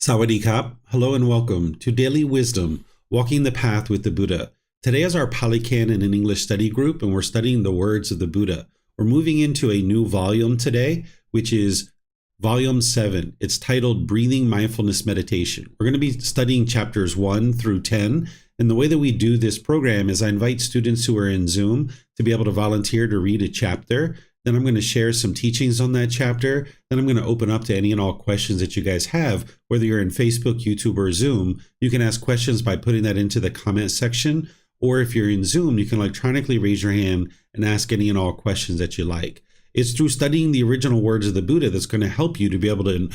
Sawadee-kap. Hello and welcome to Daily Wisdom, Walking the Path with the Buddha. Today is our Pali Canon and English study group, and we're studying the words of the Buddha. We're moving into a new volume today, which is Volume 7. It's titled Breathing Mindfulness Meditation. We're going to be studying chapters 1 through 10. And the way that we do this program is I invite students who are in Zoom to be able to volunteer to read a chapter. Then I'm going to share some teachings on that chapter. Then I'm going to open up to any and all questions that you guys have, whether you're in Facebook, YouTube, or Zoom. You can ask questions by putting that into the comment section. Or if you're in Zoom, you can electronically raise your hand and ask any and all questions that you like. It's through studying the original words of the Buddha that's going to help you to be able to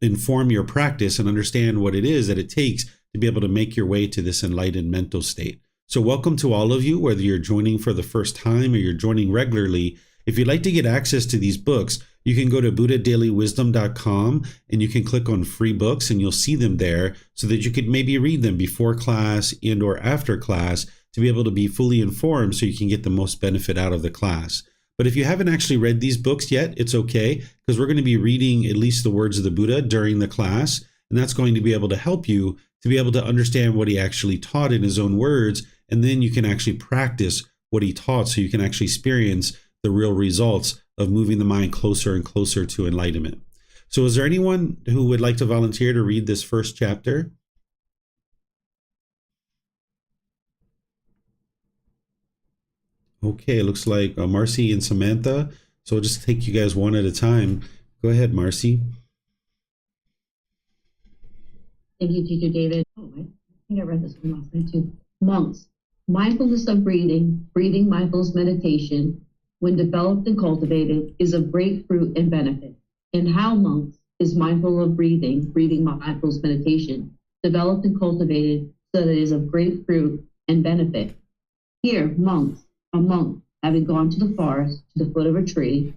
inform your practice and understand what it is that it takes to be able to make your way to this enlightened mental state. So welcome to all of you, whether you're joining for the first time or you're joining regularly. If you'd like to get access to these books, you can go to buddhadailywisdom.com and you can click on free books and you'll see them there so that you could maybe read them before class and or after class to be able to be fully informed so you can get the most benefit out of the class. But if you haven't actually read these books yet, it's okay, because we're going to be reading at least the words of the Buddha during the class, and that's going to be able to help you to be able to understand what he actually taught in his own words, and then you can actually practice what he taught so you can actually experience the real results of moving the mind closer and closer to enlightenment. So is there anyone who would like to volunteer to read this first chapter? Okay, it looks like Marcy and Samantha. So I'll just take you guys one at a time. Go ahead, Marcy. Thank you, Teacher David. I think I read this one last night too. Monks, mindfulness of breathing, breathing mindfulness meditation, when developed and cultivated, is of great fruit and benefit. And how monks is mindful of breathing, breathing mindfulness meditation, developed and cultivated so that it is of great fruit and benefit. Here, monks, a monk, having gone to the forest, to the foot of a tree,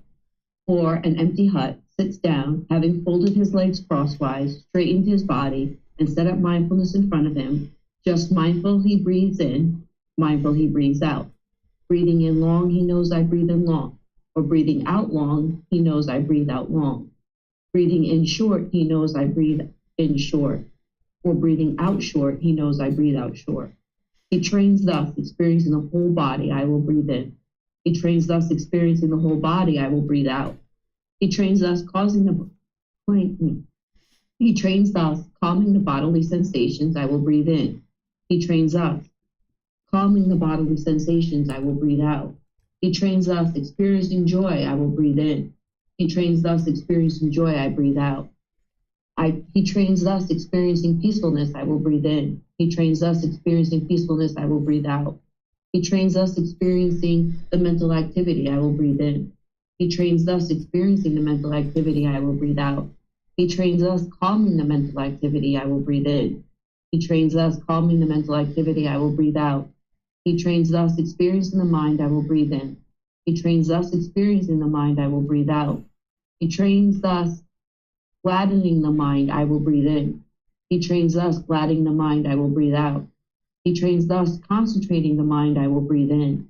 or an empty hut, sits down, having folded his legs crosswise, straightened his body, and set up mindfulness in front of him. Just mindful he breathes in, mindful he breathes out. Breathing in long, he knows I breathe in long. Or breathing out long, he knows I breathe out long. Breathing in short, he knows I breathe in short. Or breathing out short, he knows I breathe out short. He trains thus, experiencing the whole body, I will breathe in. He trains thus, experiencing the whole body, I will breathe out. He trains thus, calming the bodily sensations, I will breathe in. He trains us, calming the bodily sensations, I will breathe out. He trains us, experiencing joy, I will breathe in. He trains thus, experiencing joy, I breathe out. He trains thus, experiencing peacefulness, I will breathe in. He trains us, experiencing peacefulness, I will breathe out. He trains us, experiencing the mental activity, I will breathe in. He trains thus, experiencing the mental activity, I will breathe out. He trains us, calming the mental activity, I will breathe in. He trains us, calming the mental activity, I will breathe out. He trains thus, experiencing the mind, I will breathe in. He trains thus, experiencing the mind, I will breathe out. He trains thus, gladdening the mind, I will breathe in. He trains thus, gladdening the mind, I will breathe out. He trains thus, concentrating the mind, I will breathe in.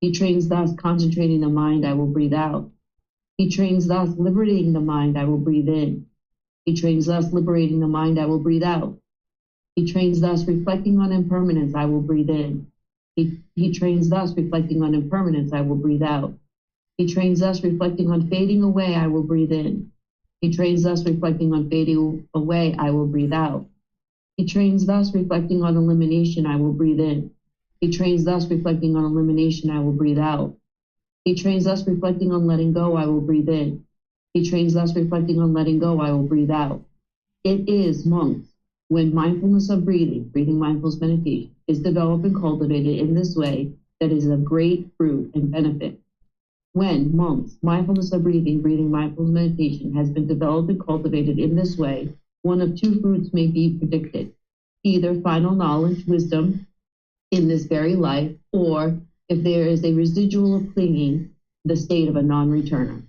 He trains thus, concentrating the mind, I will breathe out. He trains thus, liberating the mind, I will breathe in. He trains thus, liberating the mind, I will breathe out. He trains thus, reflecting on impermanence, I will breathe in. He trains thus, reflecting on impermanence, I will breathe out. He trains thus, reflecting on fading away, I will breathe in. He trains thus, reflecting on fading away, I will breathe out. He trains thus, reflecting on elimination, I will breathe in. He trains thus, reflecting on elimination, I will breathe out. He trains thus, reflecting on letting go, I will breathe in. He trains thus, reflecting on letting go, I will breathe out. It is, monks, when mindfulness of breathing, breathing mindfulness meditation, is developed and cultivated in this way that is of great fruit and benefit. When, monks, mindfulness of breathing, breathing mindfulness meditation has been developed and cultivated in this way, one of two fruits may be predicted, either final knowledge, wisdom in this very life, or if there is a residual of clinging, the state of a non-returner.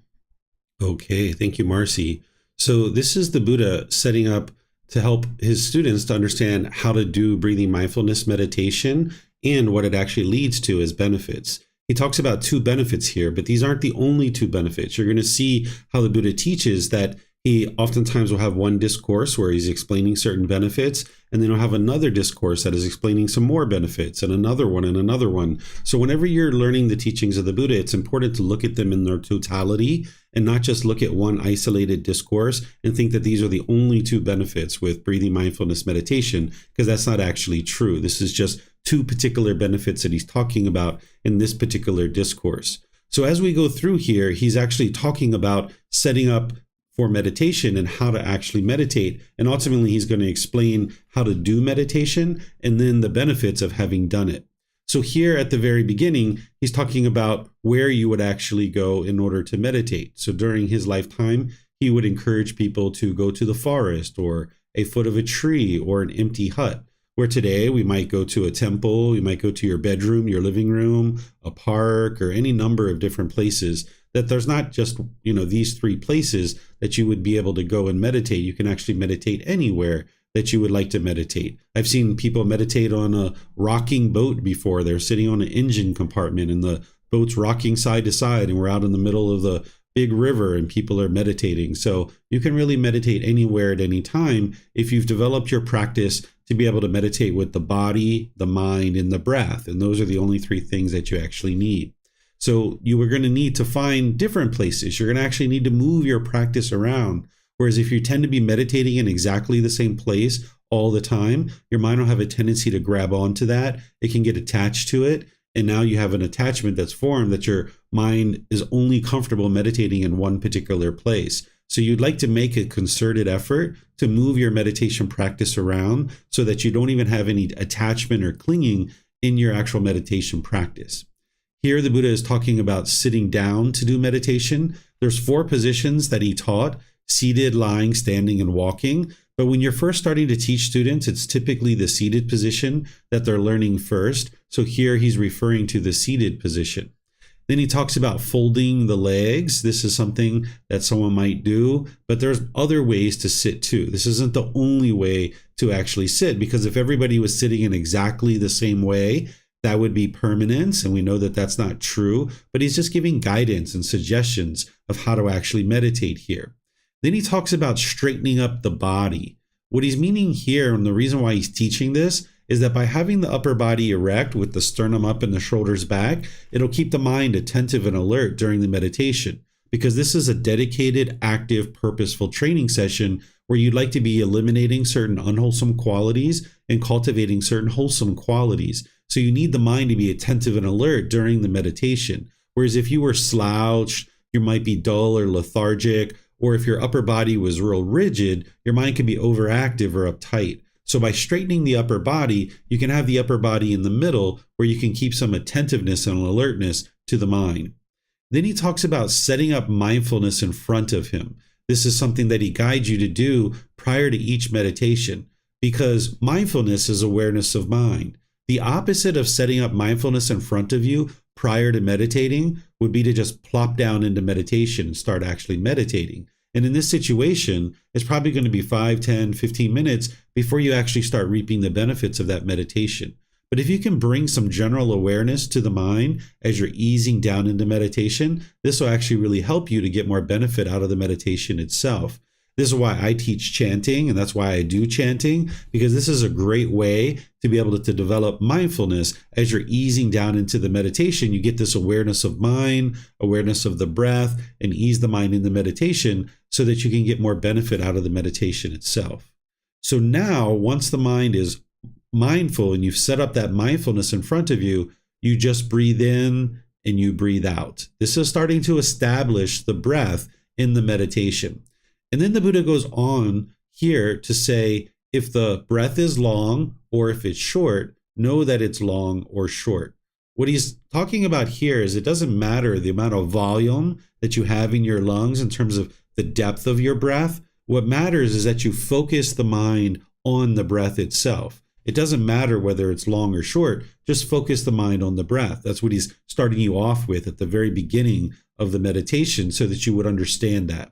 Okay, thank you, Marcy. So this is the Buddha setting up to help his students to understand how to do breathing mindfulness meditation and what it actually leads to as benefits. He talks about two benefits here, but these aren't the only two benefits. You're going to see how the Buddha teaches that He oftentimes will have one discourse where he's explaining certain benefits, and then he'll have another discourse that is explaining some more benefits, and another one and another one. So whenever you're learning the teachings of the Buddha, it's important to look at them in their totality and not just look at one isolated discourse and think that these are the only two benefits with breathing mindfulness meditation, because that's not actually true. This is just two particular benefits that he's talking about in this particular discourse. So as we go through here, he's actually talking about setting up for meditation and how to actually meditate. And ultimately, he's going to explain how to do meditation and then the benefits of having done it. So here at the very beginning, he's talking about where you would actually go in order to meditate. So during his lifetime, he would encourage people to go to the forest or a foot of a tree or an empty hut. Where today we might go to a temple, you might go to your bedroom, your living room, a park, or any number of different places. That there's not just, these three places that you would be able to go and meditate. You can actually meditate anywhere that you would like to meditate. I've seen people meditate on a rocking boat before. They're sitting on an engine compartment and the boat's rocking side to side, and we're out in the middle of the big river and people are meditating. So you can really meditate anywhere at any time if you've developed your practice to be able to meditate with the body, the mind, and the breath. And those are the only three things that you actually need. So you are going to need to find different places. You're going to actually need to move your practice around. Whereas if you tend to be meditating in exactly the same place all the time, your mind will have a tendency to grab onto that. It can get attached to it. And now you have an attachment that's formed that your mind is only comfortable meditating in one particular place. So you'd like to make a concerted effort to move your meditation practice around so that you don't even have any attachment or clinging in your actual meditation practice. Here, the Buddha is talking about sitting down to do meditation. There's 4 positions that he taught: seated, lying, standing, and walking. But when you're first starting to teach students, it's typically the seated position that they're learning first. So here he's referring to the seated position. Then he talks about folding the legs. This is something that someone might do, but there's other ways to sit too. This isn't the only way to actually sit, because if everybody was sitting in exactly the same way, that would be permanence, and we know that that's not true, but he's just giving guidance and suggestions of how to actually meditate here. Then he talks about straightening up the body. What he's meaning here, and the reason why he's teaching this, is that by having the upper body erect with the sternum up and the shoulders back, it'll keep the mind attentive and alert during the meditation, because this is a dedicated, active, purposeful training session where you'd like to be eliminating certain unwholesome qualities and cultivating certain wholesome qualities. So you need the mind to be attentive and alert during the meditation. Whereas if you were slouched, you might be dull or lethargic, or if your upper body was real rigid, your mind could be overactive or uptight. So by straightening the upper body, you can have the upper body in the middle where you can keep some attentiveness and alertness to the mind. Then he talks about setting up mindfulness in front of him. This is something that he guides you to do prior to each meditation, because mindfulness is awareness of mind. The opposite of setting up mindfulness in front of you prior to meditating would be to just plop down into meditation and start actually meditating. And in this situation, it's probably going to be 5, 10, 15 minutes before you actually start reaping the benefits of that meditation. But if you can bring some general awareness to the mind as you're easing down into meditation, this will actually really help you to get more benefit out of the meditation itself. This is why I teach chanting, and that's why I do chanting, because this is a great way to be able to develop mindfulness. As you're easing down into the meditation, you get this awareness of mind, awareness of the breath, and ease the mind in the meditation so that you can get more benefit out of the meditation itself. So now, once the mind is mindful and you've set up that mindfulness in front of you, you just breathe in and you breathe out. This is starting to establish the breath in the meditation. And then the Buddha goes on here to say, if the breath is long or if it's short, know that it's long or short. What he's talking about here is it doesn't matter the amount of volume that you have in your lungs in terms of the depth of your breath. What matters is that you focus the mind on the breath itself. It doesn't matter whether it's long or short, just focus the mind on the breath. That's what he's starting you off with at the very beginning of the meditation so that you would understand that.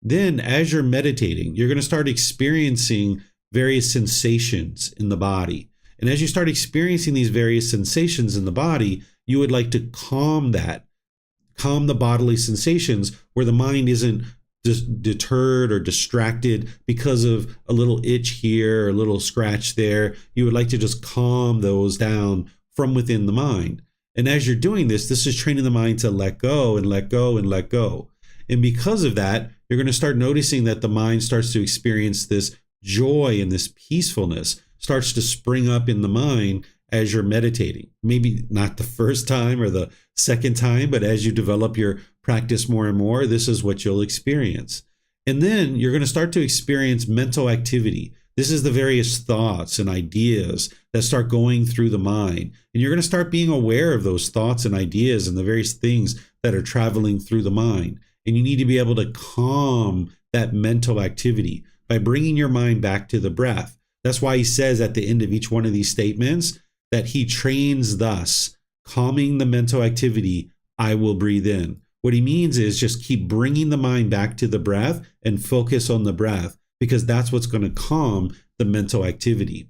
Then as you're meditating, you're going to start experiencing various sensations in the body. And as you start experiencing these various sensations in the body, you would like to calm the bodily sensations where the mind isn't deterred or distracted because of a little itch here or a little scratch there, you would like to just calm those down from within the mind. And as you're doing this, this is training the mind to let go and let go and let go. And because of that, you're going to start noticing that the mind starts to experience this joy and this peacefulness starts to spring up in the mind as you're meditating. Maybe not the first time or the second time, but as you develop your practice more and more, this is what you'll experience. And then you're going to start to experience mental activity. This is the various thoughts and ideas that start going through the mind. And you're going to start being aware of those thoughts and ideas and the various things that are traveling through the mind. And you need to be able to calm that mental activity by bringing your mind back to the breath. That's why he says at the end of each one of these statements that he trains thus, calming the mental activity, I will breathe in. What he means is just keep bringing the mind back to the breath and focus on the breath, because that's what's going to calm the mental activity.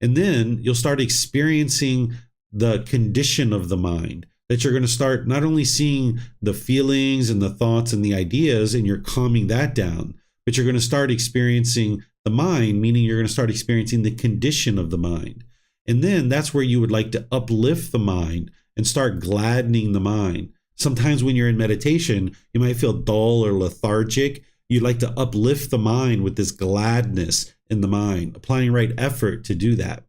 And then you'll start experiencing the condition of the mind, that you're going to start not only seeing the feelings and the thoughts and the ideas, and you're calming that down, but you're going to start experiencing the mind, meaning you're going to start experiencing the condition of the mind. And then that's where you would like to uplift the mind and start gladdening the mind. Sometimes when you're in meditation, you might feel dull or lethargic. You'd like to uplift the mind with this gladness in the mind, applying right effort to do that.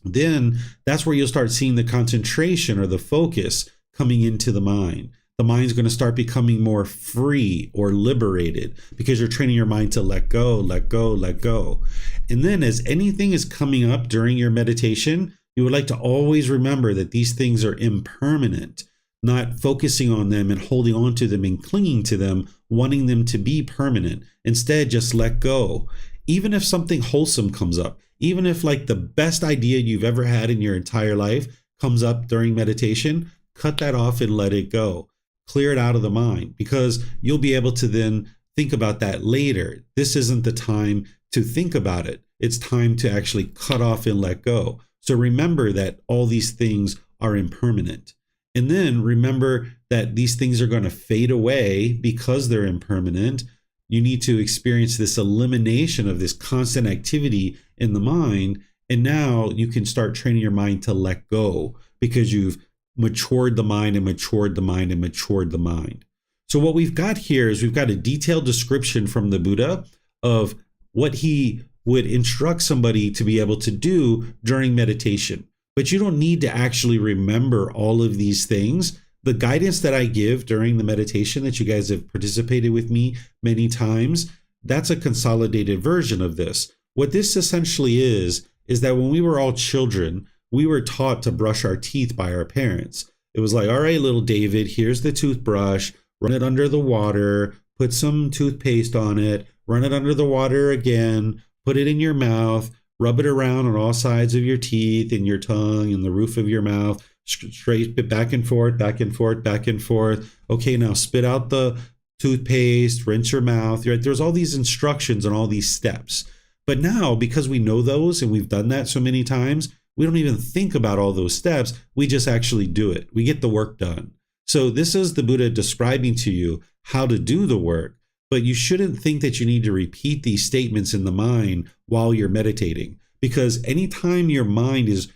Then that's where you'll start seeing the concentration or the focus coming into the mind. The mind's going to start becoming more free or liberated because you're training your mind to let go, let go, let go. And then as anything is coming up during your meditation, you would like to always remember that these things are impermanent, not focusing on them and holding on to them and clinging to them, wanting them to be permanent. Instead, just let go. Even if something wholesome comes up, even if like the best idea you've ever had in your entire life comes up during meditation, cut that off and let it go. Clear it out of the mind, because you'll be able to then think about that later. This isn't the time to think about it. It's time to actually cut off and let go. So remember that all these things are impermanent. And then remember that these things are going to fade away because they're impermanent. You need to experience this elimination of this constant activity in the mind. And now you can start training your mind to let go, because you've matured the mind and matured the mind and matured the mind. So what we've got here is we've got a detailed description from the Buddha of what he would instruct somebody to be able to do during meditation. But you don't need to actually remember all of these things. The guidance that I give during the meditation that you guys have participated with me many times, that's a consolidated version of this. What this essentially is that when we were all children, we were taught to brush our teeth by our parents. It was like, all right, little David, here's the toothbrush, run it under the water, put some toothpaste on it, run it under the water again, put it in your mouth, rub it around on all sides of your teeth and your tongue and the roof of your mouth, straight back and forth, back and forth, back and forth. Okay, now spit out the toothpaste, rinse your mouth. Right? There's all these instructions and all these steps. But now, because we know those and we've done that so many times, we don't even think about all those steps. We just actually do it. We get the work done. So this is the Buddha describing to you how to do the work, but you shouldn't think that you need to repeat these statements in the mind while you're meditating, because anytime your mind is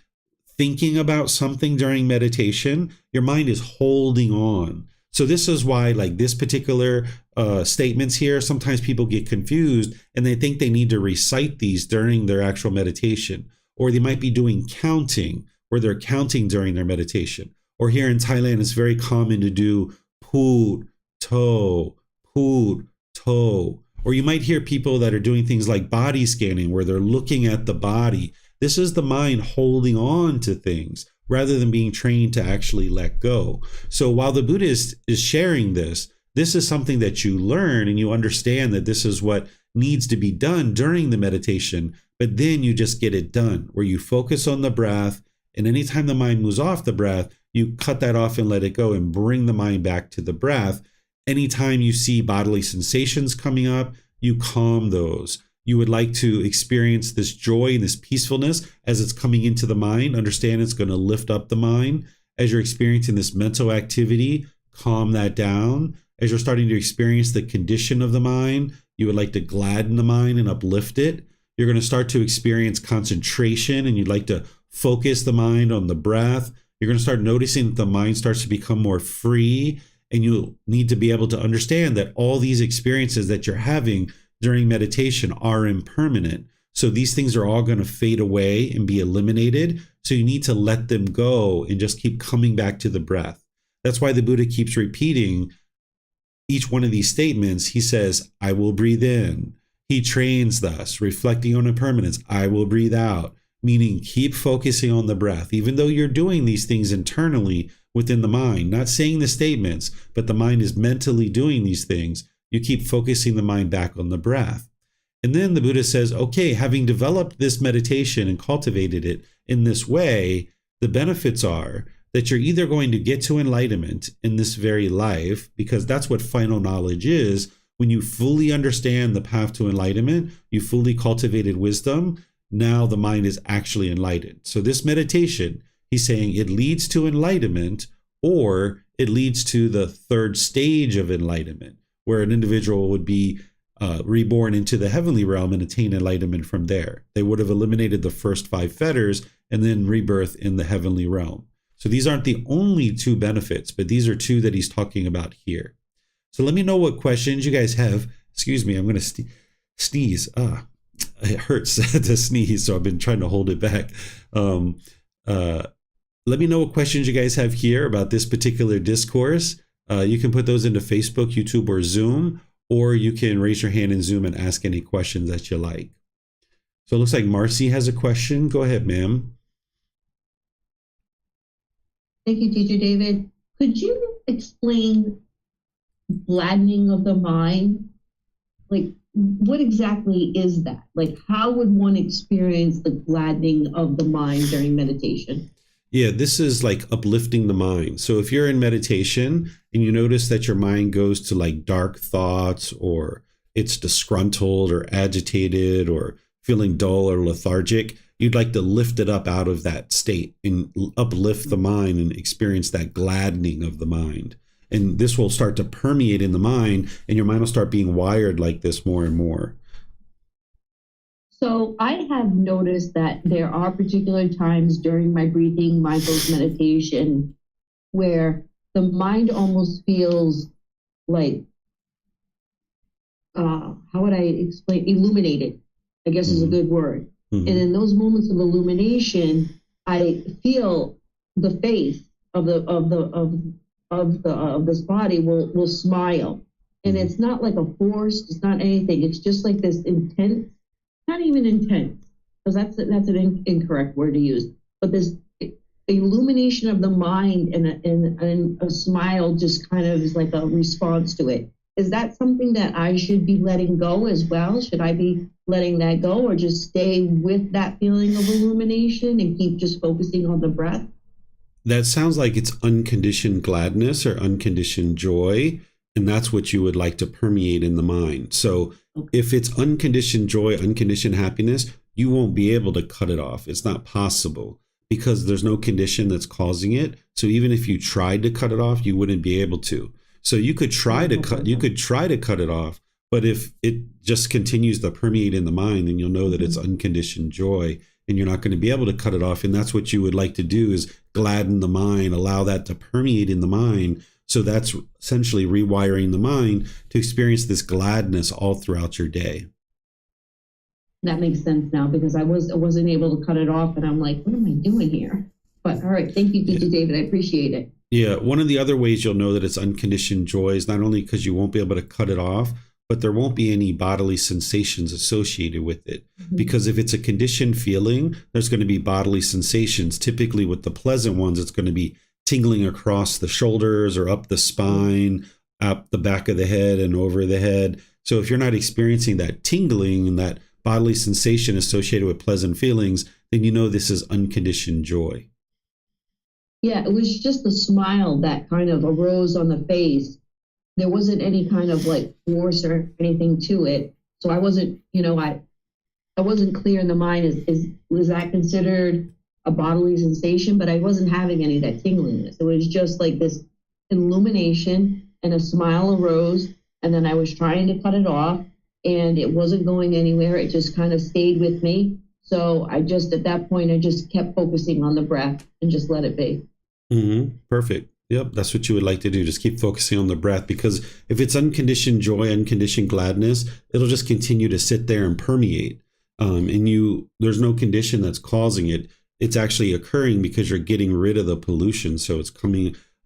thinking about something during meditation, your mind is holding on. So this is why, like this particular statements here, sometimes people get confused and they think they need to recite these during their actual meditation. Or they might be doing counting, where they're counting during their meditation. Or here in Thailand, it's very common to do poot, toe, poot, toe. Or you might hear people that are doing things like body scanning, where they're looking at the body. This is the mind holding on to things rather than being trained to actually let go. So while the Buddha is sharing this is something that you learn and you understand that this is what needs to be done during the meditation, but then you just get it done, where you focus on the breath, and anytime the mind moves off the breath, you cut that off and let it go and bring the mind back to the breath. Anytime you see bodily sensations coming up, you calm those. You would like to experience this joy and this peacefulness as it's coming into the mind. Understand it's going to lift up the mind. As you're experiencing this mental activity, calm that down. as you're starting to experience the condition of the mind, you would like to gladden the mind and uplift it. You're going to start to experience concentration, and you'd like to focus the mind on the breath. You're going to start noticing that the mind starts to become more free, and you need to be able to understand that all these experiences that you're having during meditation are impermanent. So these things are all going to fade away and be eliminated. So you need to let them go and just keep coming back to the breath. That's why the Buddha keeps repeating each one of these statements. He says, I will breathe in. He trains thus, reflecting on impermanence. I will breathe out, meaning keep focusing on the breath, even though you're doing these things internally within the mind, not saying the statements, but the mind is mentally doing these things. You keep focusing the mind back on the breath. And then the Buddha says, okay, having developed this meditation and cultivated it in this way, the benefits are that you're either going to get to enlightenment in this very life, because that's what final knowledge is. When you fully understand the path to enlightenment, you fully cultivated wisdom, now the mind is actually enlightened. So this meditation, he's saying it leads to enlightenment, or it leads to the third stage of enlightenment, where an individual would be reborn into the heavenly realm and attain enlightenment from there. They would have eliminated the first 5 fetters and then rebirth in the heavenly realm. So these aren't the only 2 benefits, but these are 2 that he's talking about here. So let me know what questions you guys have. Excuse me, I'm going to sneeze. It hurts to sneeze, so I've been trying to hold it back. Let me know what questions you guys have here about this particular discourse. You can put those into Facebook, YouTube, or Zoom, or you can raise your hand in Zoom and ask any questions that you like. So it looks like Marcy has a question. Go ahead, ma'am. Thank you, Teacher David. Could you explain gladdening of the mind? Like, what exactly is that? Like, how would one experience the gladdening of the mind during meditation? Yeah, this is like uplifting the mind. So if you're in meditation and you notice that your mind goes to like dark thoughts, or it's disgruntled or agitated or feeling dull or lethargic, you'd like to lift it up out of that state and uplift the mind and experience that gladdening of the mind. And this will start to permeate in the mind, and your mind will start being wired like this more and more. So I have noticed that there are particular times during my breathing mindfulness meditation where the mind almost feels like, how would I explain? Illuminated, I guess is a good word. Mm-hmm. And in those moments of illumination, I feel the face of this body will smile, and it's not like a force. It's not anything. It's just like this intense. Not even intense, because that's an incorrect word to use. But this illumination of the mind and a smile just kind of is like a response to it. Is that something that I should be letting go as well? Should I be letting that go, or just stay with that feeling of illumination and keep just focusing on the breath? That sounds like it's unconditioned gladness or unconditioned joy. And that's what you would like to permeate in the mind. So if it's unconditioned joy, unconditioned happiness, you won't be able to cut it off. It's not possible, because there's no condition that's causing it. So even if you tried to cut it off, you wouldn't be able to. So you could try to cut it off, but if it just continues to permeate in the mind, then you'll know that it's unconditioned joy, and you're not going to be able to cut it off. And that's what you would like to do, is gladden the mind, allow that to permeate in the mind. So that's essentially rewiring the mind to experience this gladness all throughout your day. That makes sense now, because I wasn't able to cut it off, and I'm like, what am I doing here? But all right, thank you, Teacher David. I appreciate it. Yeah, one of the other ways you'll know that it's unconditioned joy is not only because you won't be able to cut it off, but there won't be any bodily sensations associated with it. Mm-hmm. Because if it's a conditioned feeling, there's going to be bodily sensations. Typically with the pleasant ones, it's going to be tingling across the shoulders or up the spine, up the back of the head and over the head. So if you're not experiencing that tingling and that bodily sensation associated with pleasant feelings, then you know this is unconditioned joy. Yeah, it was just a smile that kind of arose on the face. There wasn't any kind of like force or anything to it. So I wasn't, I wasn't clear in the mind. Was that considered a bodily sensation? But I wasn't having any of that tingliness. It was just like this illumination, and a smile arose, and then I was trying to cut it off, and it wasn't going anywhere. It just kind of stayed with me. So at that point, I just kept focusing on the breath and just let it be. Perfect. Yep, that's what you would like to do. Just keep focusing on the breath, because if it's unconditioned joy, unconditioned gladness, it'll just continue to sit there and permeate. There's no condition that's causing it. It's actually occurring because you're getting rid of the pollution. So it's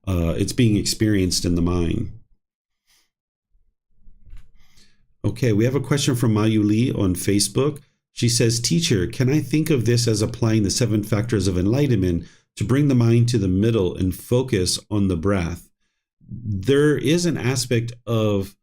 it's being experienced in the mind. Okay, we have a question from Mayu Lee on Facebook. She says, "Teacher, can I think of this as applying the 7 factors of enlightenment to bring the mind to the middle and focus on the breath?" There is an aspect of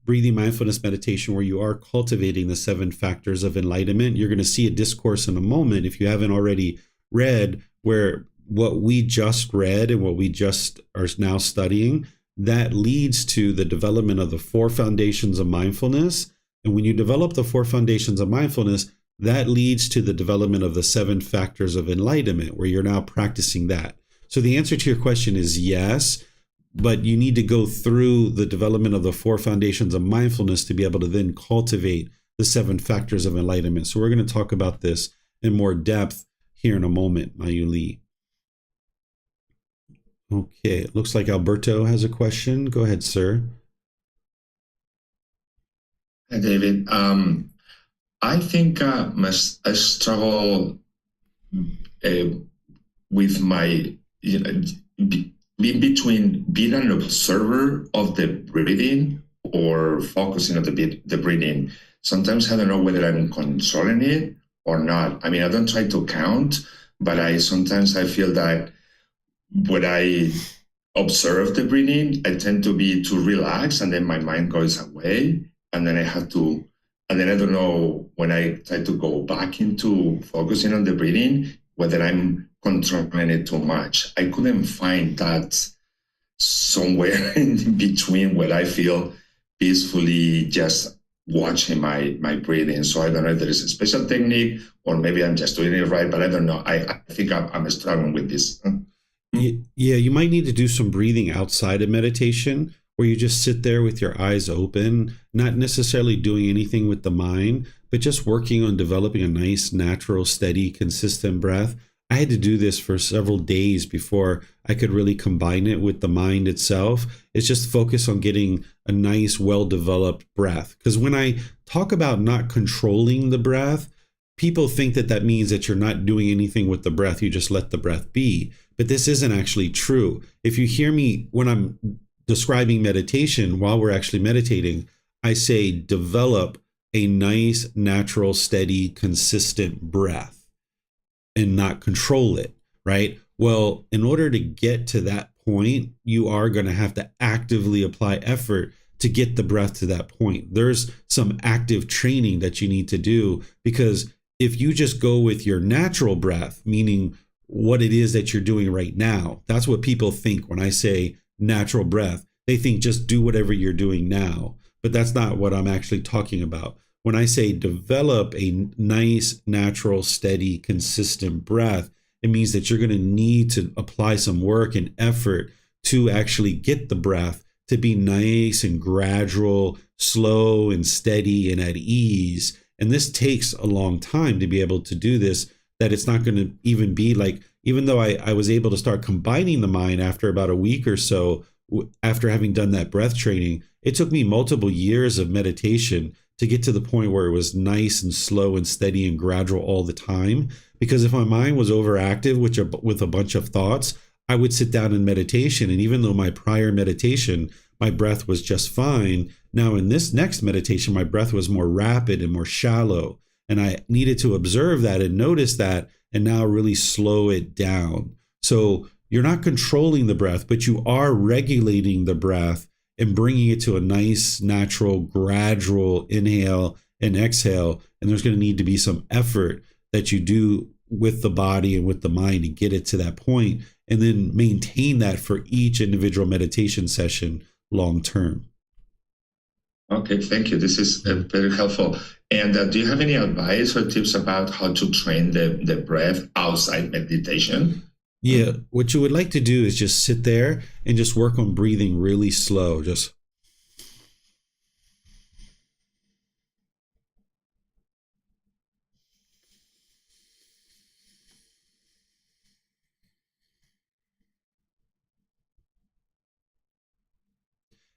breathing mindfulness meditation where you are cultivating the 7 factors of enlightenment. You're going to see a discourse in a moment, if you haven't already read, where what we just read and what we just are now studying, that leads to the development of the 4 foundations of mindfulness. And when you develop the 4 foundations of mindfulness, that leads to the development of the 7 factors of enlightenment, where you're now practicing that. So the answer to your question is yes, but you need to go through the development of the 4 foundations of mindfulness to be able to then cultivate the 7 factors of enlightenment. So we're going to talk about this in more depth here in a moment, Mayu Lee. Okay, it looks like Alberto has a question. Go ahead, sir. Hi, David. I think I struggle with my, between being an observer of the breathing or focusing on the breathing. Sometimes I don't know whether I'm controlling it or not. I mean, I don't try to count, but sometimes I feel that when I observe the breathing, I tend to be too relaxed, and then my mind goes away, and then and then I don't know, when I try to go back into focusing on the breathing, whether I'm controlling it too much. I couldn't find that somewhere in between where I feel peacefully just watching my breathing. So I don't know if there is a special technique, or maybe I'm just doing it right, but I don't know. I think I'm struggling with this. Yeah, you might need to do some breathing outside of meditation, where you just sit there with your eyes open, not necessarily doing anything with the mind, but just working on developing a nice, natural, steady, consistent breath. I had to do this for several days before I could really combine it with the mind itself. It's just focus on getting a nice, well-developed breath. Because when I talk about not controlling the breath, people think that means that you're not doing anything with the breath. You just let the breath be. But this isn't actually true. If you hear me when I'm describing meditation, while we're actually meditating, I say develop a nice, natural, steady, consistent breath and not control it, right? Well, in order to get to that point, you are going to have to actively apply effort to get the breath to that point. There's some active training that you need to do, because if you just go with your natural breath, meaning what it is that you're doing right now, that's what people think when I say natural breath. They think just do whatever you're doing now, but that's not what I'm actually talking about. When I say develop a nice, natural, steady, consistent breath, it means that you're going to need to apply some work and effort to actually get the breath to be nice and gradual, slow and steady and at ease. And this takes a long time to be able to do this, that it's not going to even be like, even though I was able to start combining the mind after about a week or so, after having done that breath training, it took me multiple years of meditation to get to the point where it was nice and slow and steady and gradual all the time. Because if my mind was overactive with a bunch of thoughts, I would sit down in meditation. And even though my prior meditation, my breath was just fine, now in this next meditation, my breath was more rapid and more shallow. And I needed to observe that and notice that, and now really slow it down. So you're not controlling the breath, but you are regulating the breath and bringing it to a nice, natural, gradual inhale and exhale. And there's going to need to be some effort that you do with the body and with the mind to get it to that point, and then maintain that for each individual meditation session long term. Okay, thank you. This is very helpful. And do you have any advice or tips about how to train the breath outside meditation? Yeah, what you would like to do is just sit there and just work on breathing really slow. Just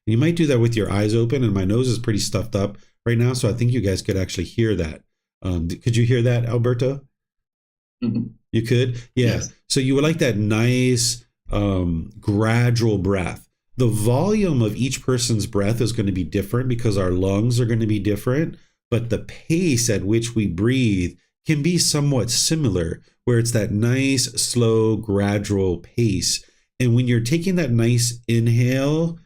you might do that with your eyes open, and my nose is pretty stuffed up right now, so I think you guys could actually hear that. Could you hear that, Alberto? Mhm. You could? Yeah. Yes. So you would like that nice, gradual breath. The volume of each person's breath is going to be different because our lungs are going to be different, but the pace at which we breathe can be somewhat similar, where it's that nice, slow, gradual pace. And when you're taking that nice inhale,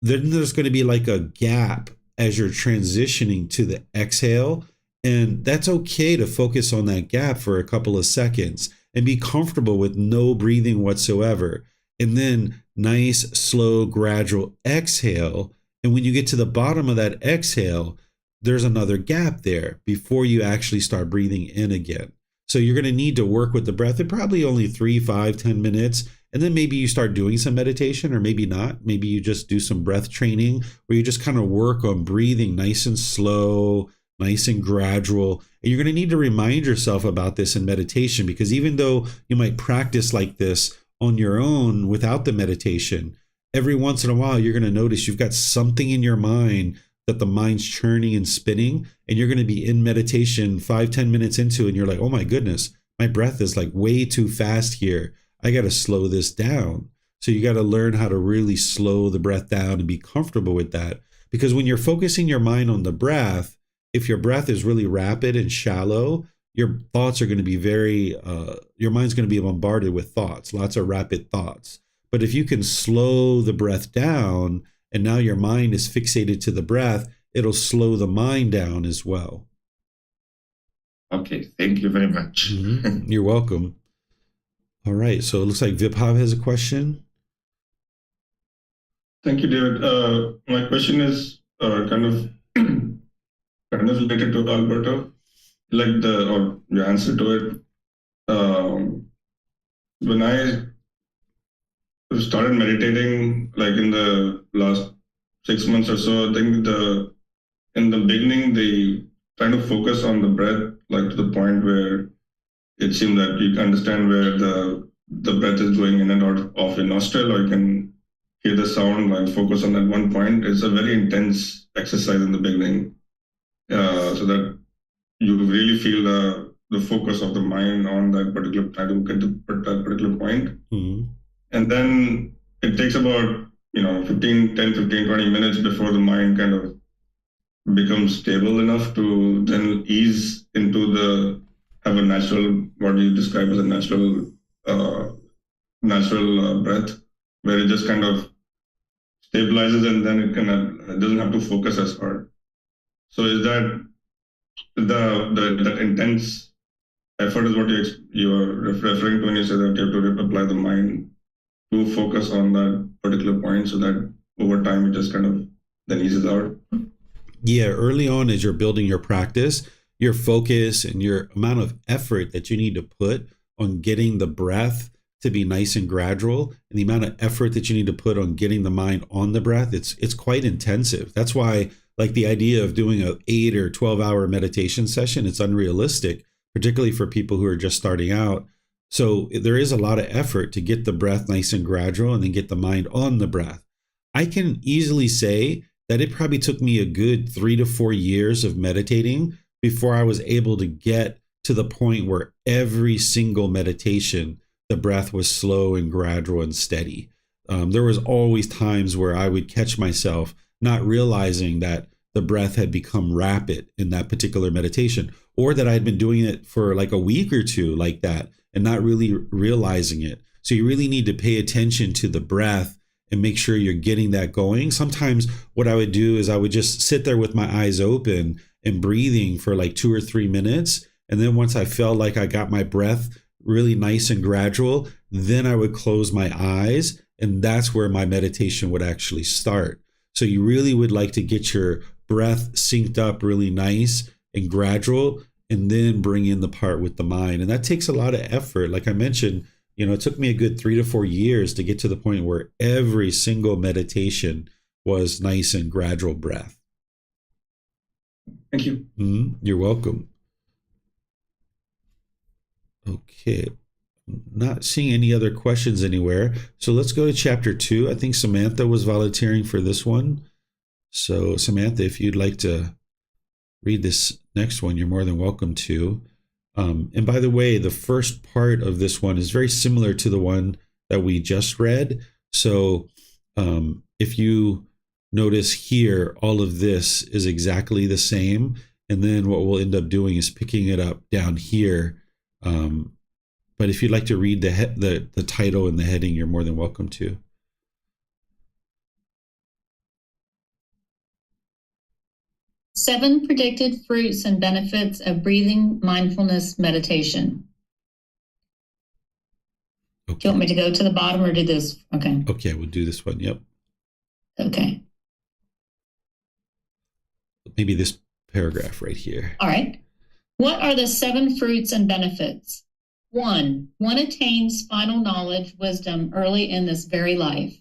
then there's going to be like a gap as you're transitioning to the exhale. And that's okay to focus on that gap for a couple of seconds and be comfortable with no breathing whatsoever. And then nice, slow, gradual exhale. And when you get to the bottom of that exhale, there's another gap there before you actually start breathing in again. So you're going to need to work with the breath in probably only 3, 5, 10 minutes. And then maybe you start doing some meditation, or maybe not. Maybe you just do some breath training where you just kind of work on breathing nice and slow, nice and gradual. And you're going to need to remind yourself about this in meditation, because even though you might practice like this on your own without the meditation, every once in a while you're going to notice you've got something in your mind that the mind's churning and spinning, and you're going to be in meditation 5, 10 minutes into it, and you're like, oh my goodness, my breath is like way too fast here. I got to slow this down. So you got to learn how to really slow the breath down and be comfortable with that. Because when you're focusing your mind on the breath, if your breath is really rapid and shallow, your thoughts are going to be your mind's going to be bombarded with thoughts, lots of rapid thoughts. But if you can slow the breath down, and now your mind is fixated to the breath, it'll slow the mind down as well. Okay, thank you very much. You're welcome. All right, so it looks like Vibhav has a question. Thank you, David. My question is kind of related to Alberto, like your answer to it. When I started meditating, like in the last 6 months or so, I think in the beginning they trying to focus on the breath, like to the point where it seemed that you can understand where the breath is going in and out of your nostril, or you can hear the sound and focus on that one point. It's a very intense exercise in the beginning, so that you really feel the focus of the mind on that particular, try to get to that particular point. Mm-hmm. And then it takes about 10, 15, 20 minutes before the mind kind of becomes stable enough to then ease into have a natural, what you describe as a natural breath, where it just kind of stabilizes, and then it doesn't have to focus as hard. So is that that intense effort is what you are referring to when you say that you have to apply the mind to focus on that particular point, so that over time it just kind of then eases out? Yeah, early on as you're building your practice, your focus and your amount of effort that you need to put on getting the breath to be nice and gradual, and the amount of effort that you need to put on getting the mind on the breath, it's quite intensive. That's why, like, the idea of doing a 8 or 12 hour meditation session, it's unrealistic, particularly for people who are just starting out. So there is a lot of effort to get the breath nice and gradual and then get the mind on the breath. I can easily say that it probably took me a good 3 to 4 years of meditating before I was able to get to the point where every single meditation, the breath was slow and gradual and steady. There was always times where I would catch myself not realizing that the breath had become rapid in that particular meditation, or that I had been doing it for like a week or two like that and not really realizing it. So you really need to pay attention to the breath and make sure you're getting that going. Sometimes what I would do is I would just sit there with my eyes open and breathing for like 2 or 3 minutes. And then once I felt like I got my breath really nice and gradual, then I would close my eyes, and that's where my meditation would actually start. So you really would like to get your breath synced up really nice and gradual, and then bring in the part with the mind. And that takes a lot of effort. Like I mentioned, it took me a good 3 to 4 years to get to the point where every single meditation was nice and gradual breath. Thank you. You're welcome. Okay. Not seeing any other questions anywhere. So let's go to chapter 2. I think Samantha was volunteering for this one. So Samantha, if you'd like to read this next one, you're more than welcome to. And by the way, the first part of this one is very similar to the one that we just read. So if you notice here, all of this is exactly the same. And then what we'll end up doing is picking it up down here. But if you'd like to read the title and the heading, you're more than welcome to. Seven predicted fruits and benefits of breathing mindfulness meditation. Okay. Do you want me to go to the bottom or do this? Okay. Okay, we'll do this one. Yep. Okay. Maybe this paragraph right here. All right. What are the seven fruits and benefits? 1, one attains final knowledge, wisdom early in this very life.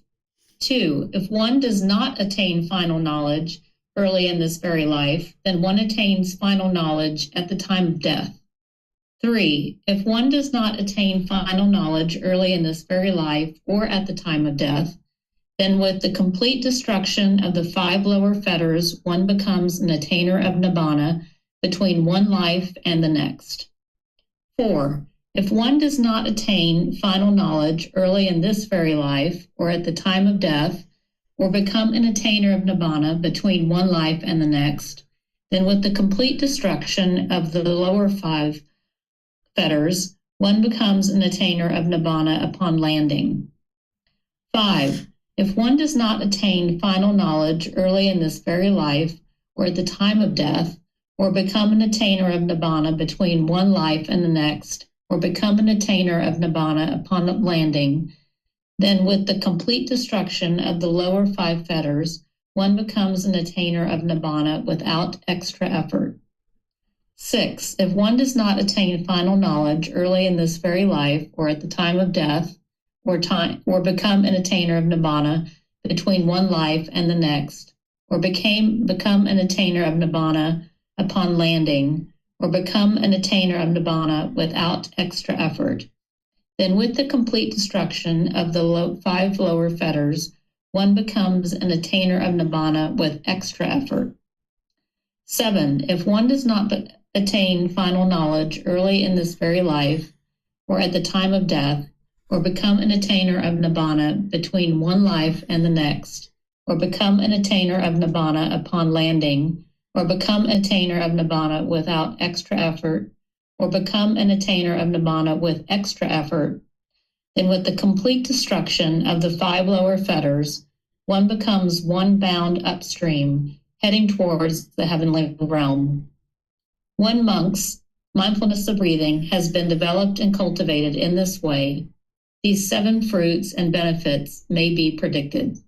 2, if one does not attain final knowledge early in this very life, then one attains final knowledge at the time of death. 3, if one does not attain final knowledge early in this very life or at the time of death, then with the complete destruction of the 5 lower fetters, one becomes an attainer of nibbana between one life and the next. 4, if one does not attain final knowledge early in this very life or at the time of death, or become an attainer of nibbana between one life and the next, then with the complete destruction of the lower 5 fetters, one becomes an attainer of nibbana upon landing. 5, if one does not attain final knowledge early in this very life or at the time of death, or become an attainer of nibbana between one life and the next, or become an attainer of nibbana upon landing, then with the complete destruction of the lower 5 fetters, one becomes an attainer of nibbana without extra effort. 6, if one does not attain final knowledge early in this very life or at the time of death, or become an attainer of nibbana between one life and the next, or become an attainer of nibbana upon landing, or become an attainer of nibbana without extra effort, then with the complete destruction of the 5 lower fetters, one becomes an attainer of nibbana with extra effort. 7, if one does not attain final knowledge early in this very life or at the time of death, or become an attainer of nibbana between one life and the next, or become an attainer of nibbana upon landing, or become an attainer of nibbana without extra effort, or become an attainer of nibbana with extra effort, then with the complete destruction of the 5 lower fetters, one becomes one bound upstream, heading towards the heavenly realm. One monk's mindfulness of breathing has been developed and cultivated in this way. These 7 fruits and benefits may be predicted.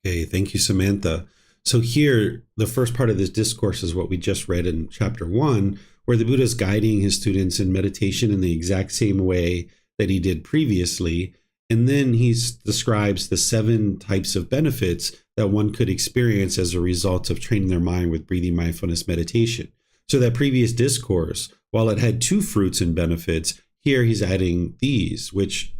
Okay, thank you, Samantha. So here, the first part of this discourse is what we just read in chapter 1, where the Buddha is guiding his students in meditation in the exact same way that he did previously. And then he describes the 7 types of benefits that one could experience as a result of training their mind with breathing mindfulness meditation. So that previous discourse, while it had 2 fruits and benefits, here he's adding these, which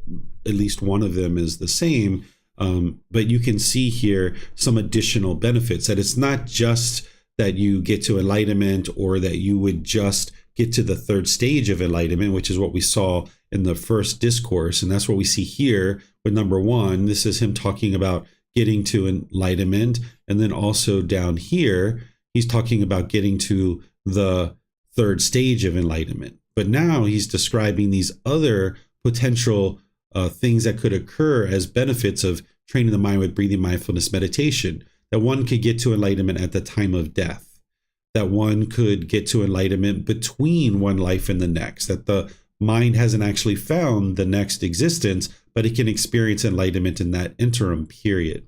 at least one of them is the same. But you can see here some additional benefits, that it's not just that you get to enlightenment or that you would just get to the 3rd stage of enlightenment, which is what we saw in the first discourse. And that's what we see here with number 1. This is him talking about getting to enlightenment. And then also down here, he's talking about getting to the 3rd stage of enlightenment. But now he's describing these other potential things that could occur as benefits of training the mind with breathing mindfulness meditation, that one could get to enlightenment at the time of death, that one could get to enlightenment between one life and the next, that the mind hasn't actually found the next existence, but it can experience enlightenment in that interim period.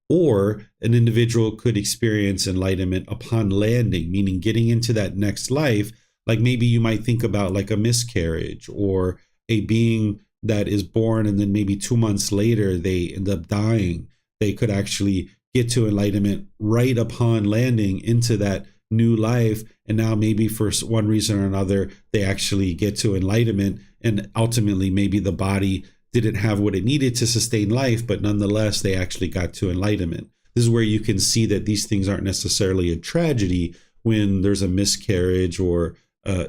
Or an individual could experience enlightenment upon landing, meaning getting into that next life. Like maybe you might think about like a miscarriage or a being that is born and then maybe 2 months later they end up dying, they could actually get to enlightenment right upon landing into that new life. And now maybe for one reason or another, they actually get to enlightenment, and ultimately maybe the body didn't have what it needed to sustain life, but nonetheless, they actually got to enlightenment. This is where you can see that these things aren't necessarily a tragedy when there's a miscarriage or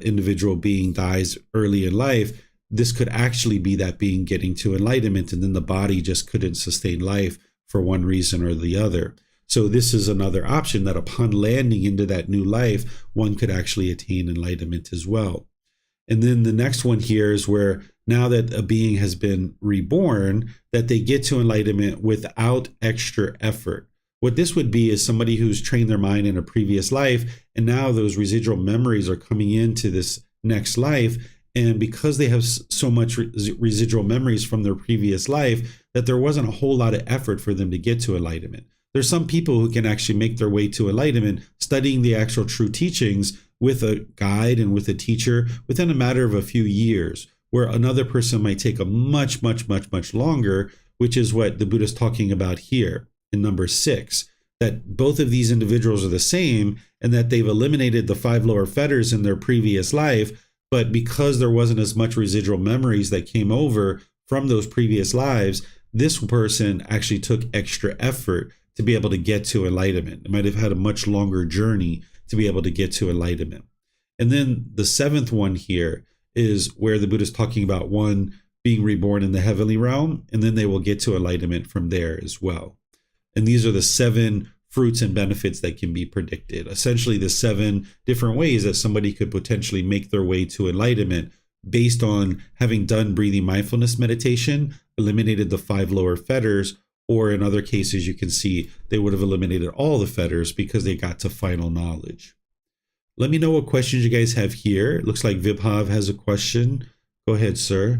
individual being dies early in life. This could actually be that being getting to enlightenment, and then the body just couldn't sustain life for one reason or the other. So this is another option, that upon landing into that new life, one could actually attain enlightenment as well. And then the next one here is where now that a being has been reborn, that they get to enlightenment without extra effort. What this would be is somebody who's trained their mind in a previous life, and now those residual memories are coming into this next life. And because they have so much residual memories from their previous life, that there wasn't a whole lot of effort for them to get to enlightenment. There's some people who can actually make their way to enlightenment studying the actual true teachings with a guide and with a teacher within a matter of a few years, where another person might take a much longer, which is what the Buddha is talking about here in number 6, that both of these individuals are the same, and that they've eliminated the 5 lower fetters in their previous life, but because there wasn't as much residual memories that came over from those previous lives, this person actually took extra effort to be able to get to enlightenment. It might have had a much longer journey to be able to get to enlightenment. And then the 7th one here is where the Buddha is talking about one being reborn in the heavenly realm, and then they will get to enlightenment from there as well. And these are the 7 fruits and benefits that can be predicted. Essentially, the 7 different ways that somebody could potentially make their way to enlightenment based on having done breathing mindfulness meditation, eliminated the 5 lower fetters, or in other cases, you can see they would have eliminated all the fetters because they got to final knowledge. Let me know what questions you guys have here. It looks like Vibhav has a question. Go ahead, sir.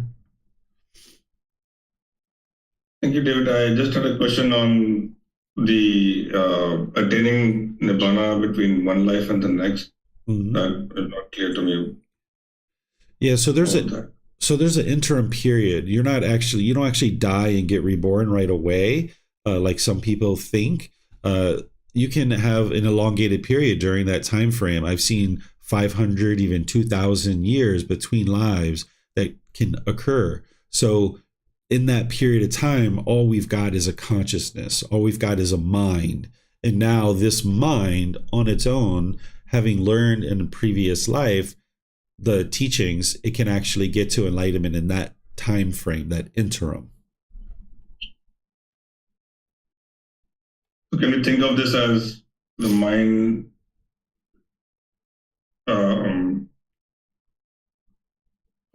Thank you, David. I just had a question on the attaining nibbana between one life and the next. That is not clear to me. Yeah, so there's an interim period. You don't actually die and get reborn right away, like some people think. You can have an elongated period during that time frame. I've seen 500, even 2,000 years between lives that can occur. So in that period of time, all we've got is a consciousness. All we've got is a mind. And now this mind on its own, having learned in a previous life the teachings, it can actually get to enlightenment in that time frame, that interim. So can we think of this as the mind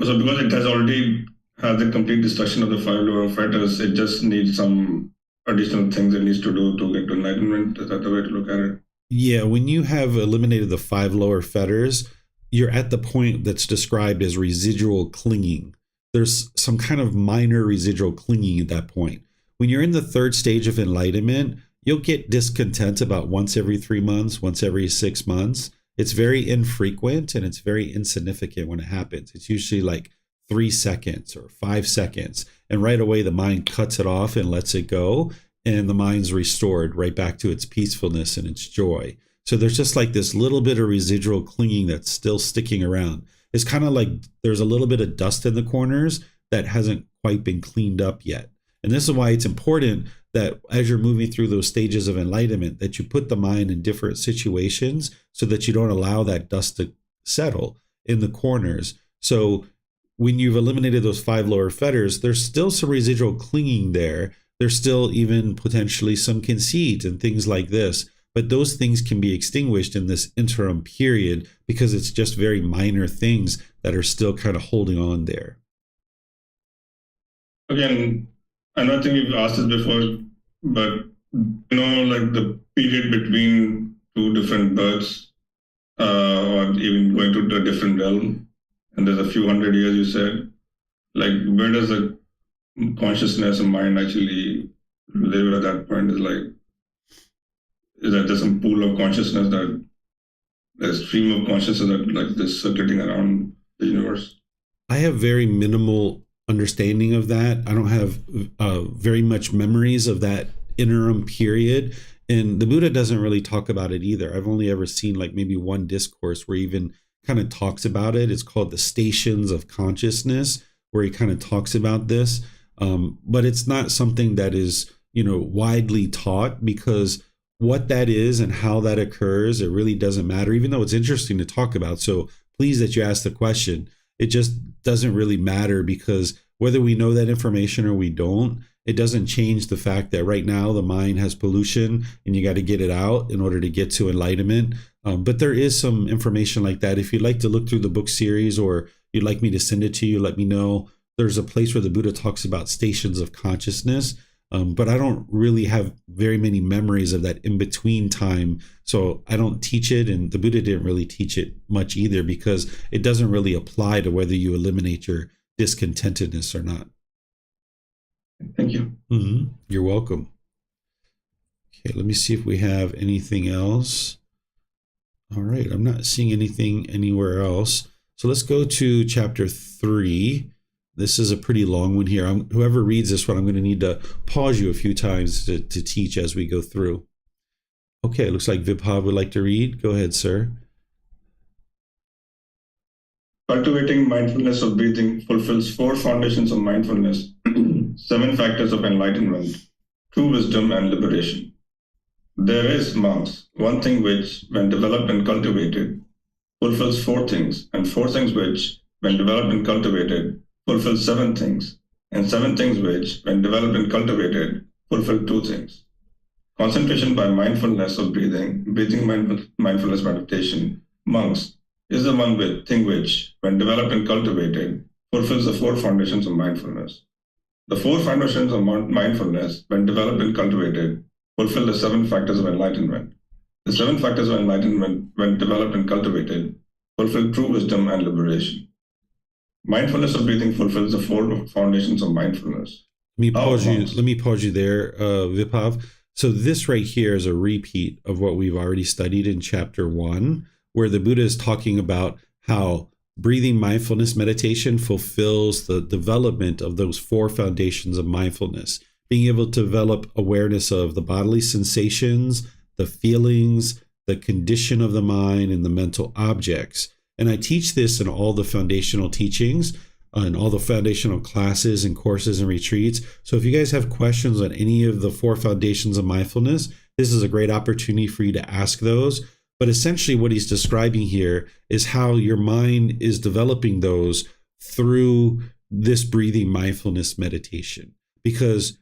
so because it has already had the complete destruction of the 5 lower fetters, it just needs some additional things it needs to do to get to enlightenment? Is that the way to look at it? Yeah, when you have eliminated the 5 lower fetters, you're at the point that's described as residual clinging. There's some kind of minor residual clinging at that point. When you're in the 3rd stage of enlightenment, you'll get discontent about once every 3 months, once every 6 months. It's very infrequent and it's very insignificant when it happens. It's usually like 3 seconds or 5 seconds. And right away, the mind cuts it off and lets it go. And the mind's restored right back to its peacefulness and its joy. So there's just like this little bit of residual clinging that's still sticking around. It's kind of like there's a little bit of dust in the corners that hasn't quite been cleaned up yet. And this is why it's important that as you're moving through those stages of enlightenment, that you put the mind in different situations so that you don't allow that dust to settle in the corners. So when you've eliminated those 5 lower fetters, there's still some residual clinging there. There's still even potentially some conceit and things like this. But those things can be extinguished in this interim period because it's just very minor things that are still kind of holding on there. Again, I don't think we've asked this before, but like the period between 2 different births, or even going to a different realm, and there's a few hundred years, you said, like where does the consciousness and mind actually live at that point? Is that there's some pool of consciousness, that there's stream of consciousness that like this circulating around the universe? I have very minimal understanding of that. I don't have very much memories of that interim period. And the Buddha doesn't really talk about it either. I've only ever seen like maybe one discourse where he even kind of talks about it. It's called the Stations of Consciousness, where he kind of talks about this. But it's not something that is, widely taught, because what that is and how that occurs, it really doesn't matter, even though it's interesting to talk about. So pleased that you asked the question. It just doesn't really matter, because whether we know that information or we don't, it doesn't change the fact that right now the mind has pollution and you got to get it out in order to get to enlightenment. But there is some information like that. If you'd like to look through the book series, or you'd like me to send it to you, let me know. There's a place where the Buddha talks about stations of consciousness. But I don't really have very many memories of that in between time. So I don't teach it, and the Buddha didn't really teach it much either, because it doesn't really apply to whether you eliminate your discontentedness or not. Thank you. Mm-hmm. You're welcome. Okay, let me see if we have anything else. All right, I'm not seeing anything anywhere else. So let's go to chapter 3. This is a pretty long one here. Whoever reads this one, I'm going to need to pause you a few times to teach as we go through. Okay, it looks like Vibhav would like to read. Go ahead, sir. Cultivating mindfulness of breathing fulfills 4 foundations of mindfulness, 7 factors of enlightenment, true wisdom, and liberation. There is, monks, one thing which, when developed and cultivated, fulfills 4 things, and 4 things which, when developed and cultivated, fulfill 7 things, and 7 things which, when developed and cultivated, fulfill 2 things. Concentration by mindfulness of breathing mindfulness meditation, monks, is the one thing which, when developed and cultivated, fulfills the 4 foundations of mindfulness. The 4 foundations of mindfulness, when developed and cultivated, fulfill the 7 factors of enlightenment. The 7 factors of enlightenment, when developed and cultivated, fulfill true wisdom and liberation. Mindfulness of breathing fulfills the 4 foundations of mindfulness. Let me pause you there, Vibhav. So this right here is a repeat of what we've already studied in chapter 1, where the Buddha is talking about how breathing mindfulness meditation fulfills the development of those 4 foundations of mindfulness, being able to develop awareness of the bodily sensations, the feelings, the condition of the mind, and the mental objects. And I teach this in all the foundational teachings, in all the foundational classes and courses and retreats. So if you guys have questions on any of the 4 foundations of mindfulness, this is a great opportunity for you to ask those. But essentially what he's describing here is how your mind is developing those through this breathing mindfulness meditation. Because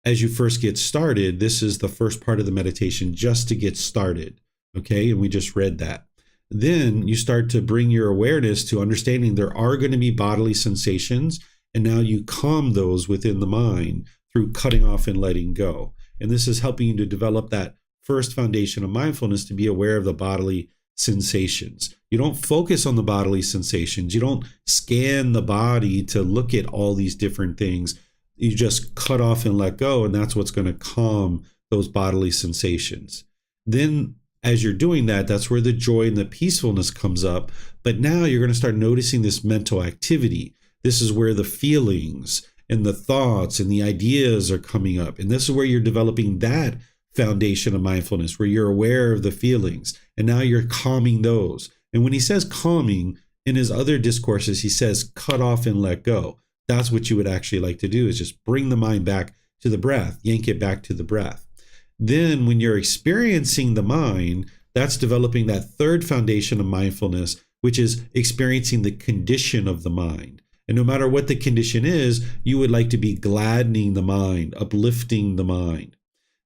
as you first get started, this is the first part of the meditation just to get started. Okay, and we just read that. Then you start to bring your awareness to understanding there are going to be bodily sensations, and now you calm those within the mind through cutting off and letting go. And this is helping you to develop that first foundation of mindfulness, to be aware of the bodily sensations. You don't focus on the bodily sensations. You don't scan the body to look at all these different things. You just cut off and let go, and that's what's going to calm those bodily sensations. Then as you're doing that, that's where the joy and the peacefulness comes up. But now you're going to start noticing this mental activity. This is where the feelings and the thoughts and the ideas are coming up. And this is where you're developing that foundation of mindfulness, where you're aware of the feelings. And now you're calming those. And when he says calming, in his other discourses, he says cut off and let go. That's what you would actually like to do, is just bring the mind back to the breath, yank it back to the breath. Then when you're experiencing the mind, that's developing that third foundation of mindfulness, which is experiencing the condition of the mind. And no matter what the condition is, you would like to be gladdening the mind, uplifting the mind.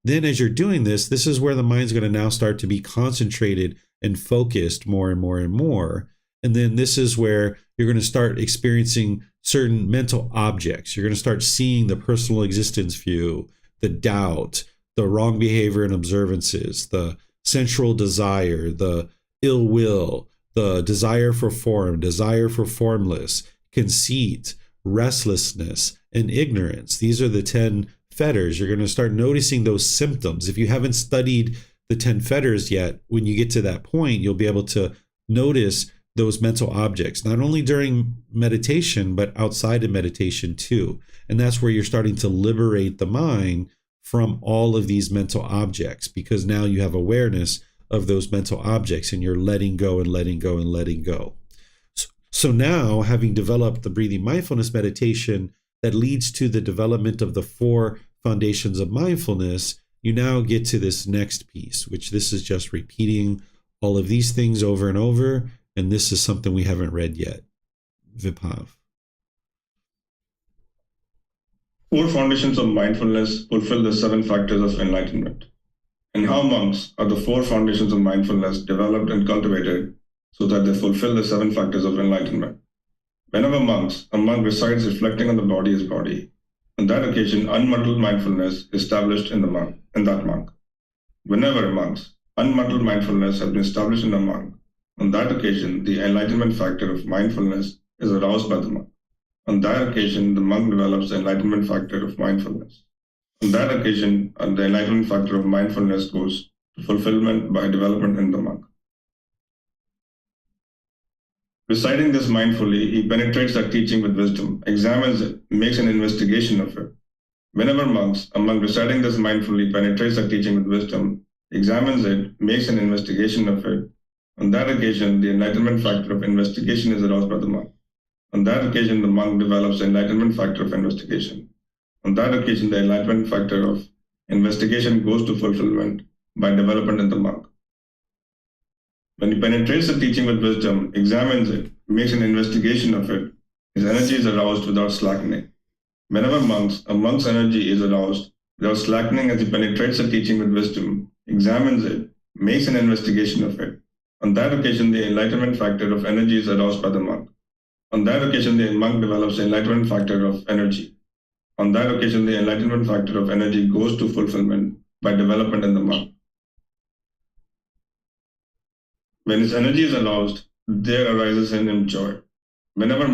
Then as you're doing this, this is where the mind's going to now start to be concentrated and focused more and more and more. And then this is where you're going to start experiencing certain mental objects. You're going to start seeing the personal existence view, the doubt, the wrong behavior and observances, the sensual desire, the ill will, the desire for form, desire for formless, conceit, restlessness, and ignorance. These are the 10 fetters. You're going to start noticing those symptoms. If you haven't studied the 10 fetters yet, when you get to that point, you'll be able to notice those mental objects, not only during meditation, but outside of meditation too. And that's where you're starting to liberate the mind from all of these mental objects, because now you have awareness of those mental objects and you're letting go and letting go and letting go. So now, having developed the breathing mindfulness meditation that leads to the development of the 4 foundations of mindfulness, you now get to this next piece, which this is just repeating all of these things over and over. And this is something we haven't read yet. Vibhav. 4 foundations of mindfulness fulfill the 7 factors of enlightenment. And how monks are the 4 foundations of mindfulness developed and cultivated so that they fulfill the 7 factors of enlightenment. Whenever a monk resides reflecting on the body as body, on that occasion, unmuddled mindfulness is established in that monk. Whenever unmuddled mindfulness has been established in a monk, on that occasion, the enlightenment factor of mindfulness is aroused by the monk. On that occasion, the monk develops the enlightenment factor of mindfulness. On that occasion, the enlightenment factor of mindfulness goes to fulfillment by development in the monk. Reciting this mindfully, he penetrates that teaching with wisdom, examines it, makes an investigation of it. Whenever a monk reciting this mindfully penetrates that teaching with wisdom, examines it, makes an investigation of it, on that occasion, the enlightenment factor of investigation is aroused by the monk. On that occasion, the monk develops the enlightenment factor of investigation. On that occasion, the enlightenment factor of investigation goes to fulfillment by development in the monk. When he penetrates the teaching with wisdom, examines it, makes an investigation of it, his energy is aroused without slackening. Whenever a monk's energy is aroused without slackening as he penetrates the teaching with wisdom, examines it, makes an investigation of it. On that occasion, the enlightenment factor of energy is aroused by the monk. On that occasion, the monk develops the enlightenment factor of energy. On that occasion, the enlightenment factor of energy goes to fulfillment by development in the monk. When his energy is aroused, there arises in him joy. Whenever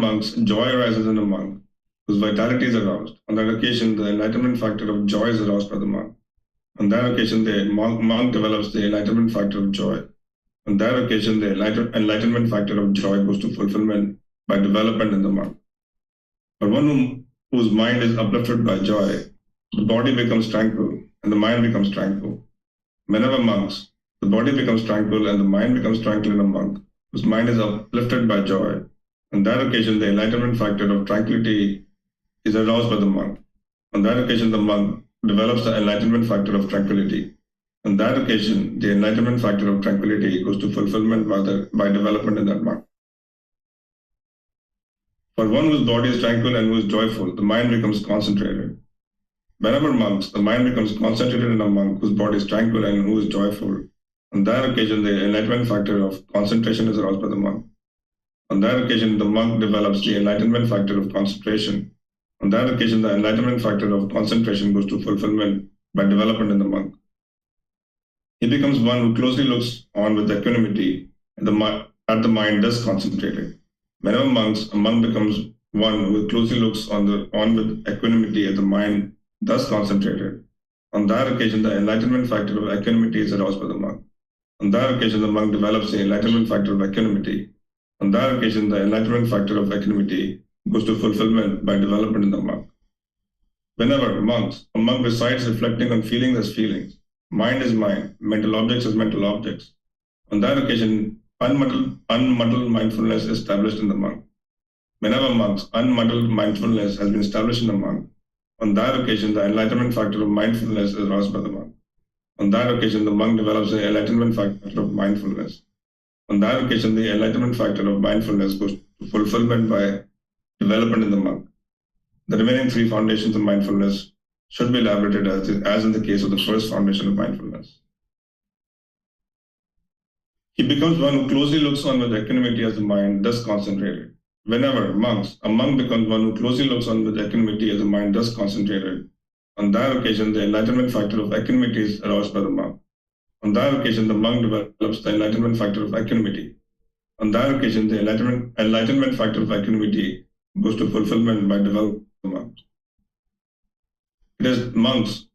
joy arises in a monk, whose vitality is aroused, on that occasion, the enlightenment factor of joy is aroused by the monk. On that occasion, the monk develops the enlightenment factor of joy. On that occasion, the enlightenment factor of joy goes to fulfillment by development in the monk. For one whose mind is uplifted by joy, the body becomes tranquil and the mind becomes tranquil. Whenever the body becomes tranquil and the mind becomes tranquil in a monk whose mind is uplifted by joy, on that occasion, the enlightenment factor of tranquility is aroused by the monk. On that occasion, the monk develops the enlightenment factor of tranquility. On that occasion, the enlightenment factor of tranquility goes to fulfillment by development in that monk. For one whose body is tranquil and who is joyful, the mind becomes concentrated. Whenever the mind becomes concentrated in a monk whose body is tranquil and who is joyful, on that occasion, the enlightenment factor of concentration is aroused by the monk. On that occasion, the monk develops the enlightenment factor of concentration. On that occasion, the enlightenment factor of concentration goes to fulfillment by development in the monk. He becomes one who closely looks on with equanimity at the mind thus concentrated. Whenever a monk becomes one who closely looks on with equanimity at the mind thus concentrated. On that occasion, the enlightenment factor of equanimity is aroused by the monk. On that occasion, the monk develops the enlightenment factor of equanimity. On that occasion, the enlightenment factor of equanimity goes to fulfillment by development in the monk. Whenever a monk resides reflecting on feelings as feelings, mind is mind, mental objects as mental objects. On that occasion, unmuddled mindfulness is established in the monk. Whenever unmuddled mindfulness has been established in the monk, on that occasion, the enlightenment factor of mindfulness is aroused by the monk. On that occasion, the monk develops the enlightenment factor of mindfulness. On that occasion, the enlightenment factor of mindfulness goes to fulfillment by development in the monk. The remaining 3 foundations of mindfulness should be elaborated as in the case of the first foundation of mindfulness. He becomes one who closely looks on with equanimity as the mind thus concentrated. Whenever a monk becomes one who closely looks on with equanimity as the mind thus concentrated, on that occasion, the enlightenment factor of equanimity is aroused by the monk. On that occasion, the monk develops the enlightenment factor of equanimity. On that occasion, the enlightenment factor of equanimity goes to fulfillment by developing the monk. It is monks,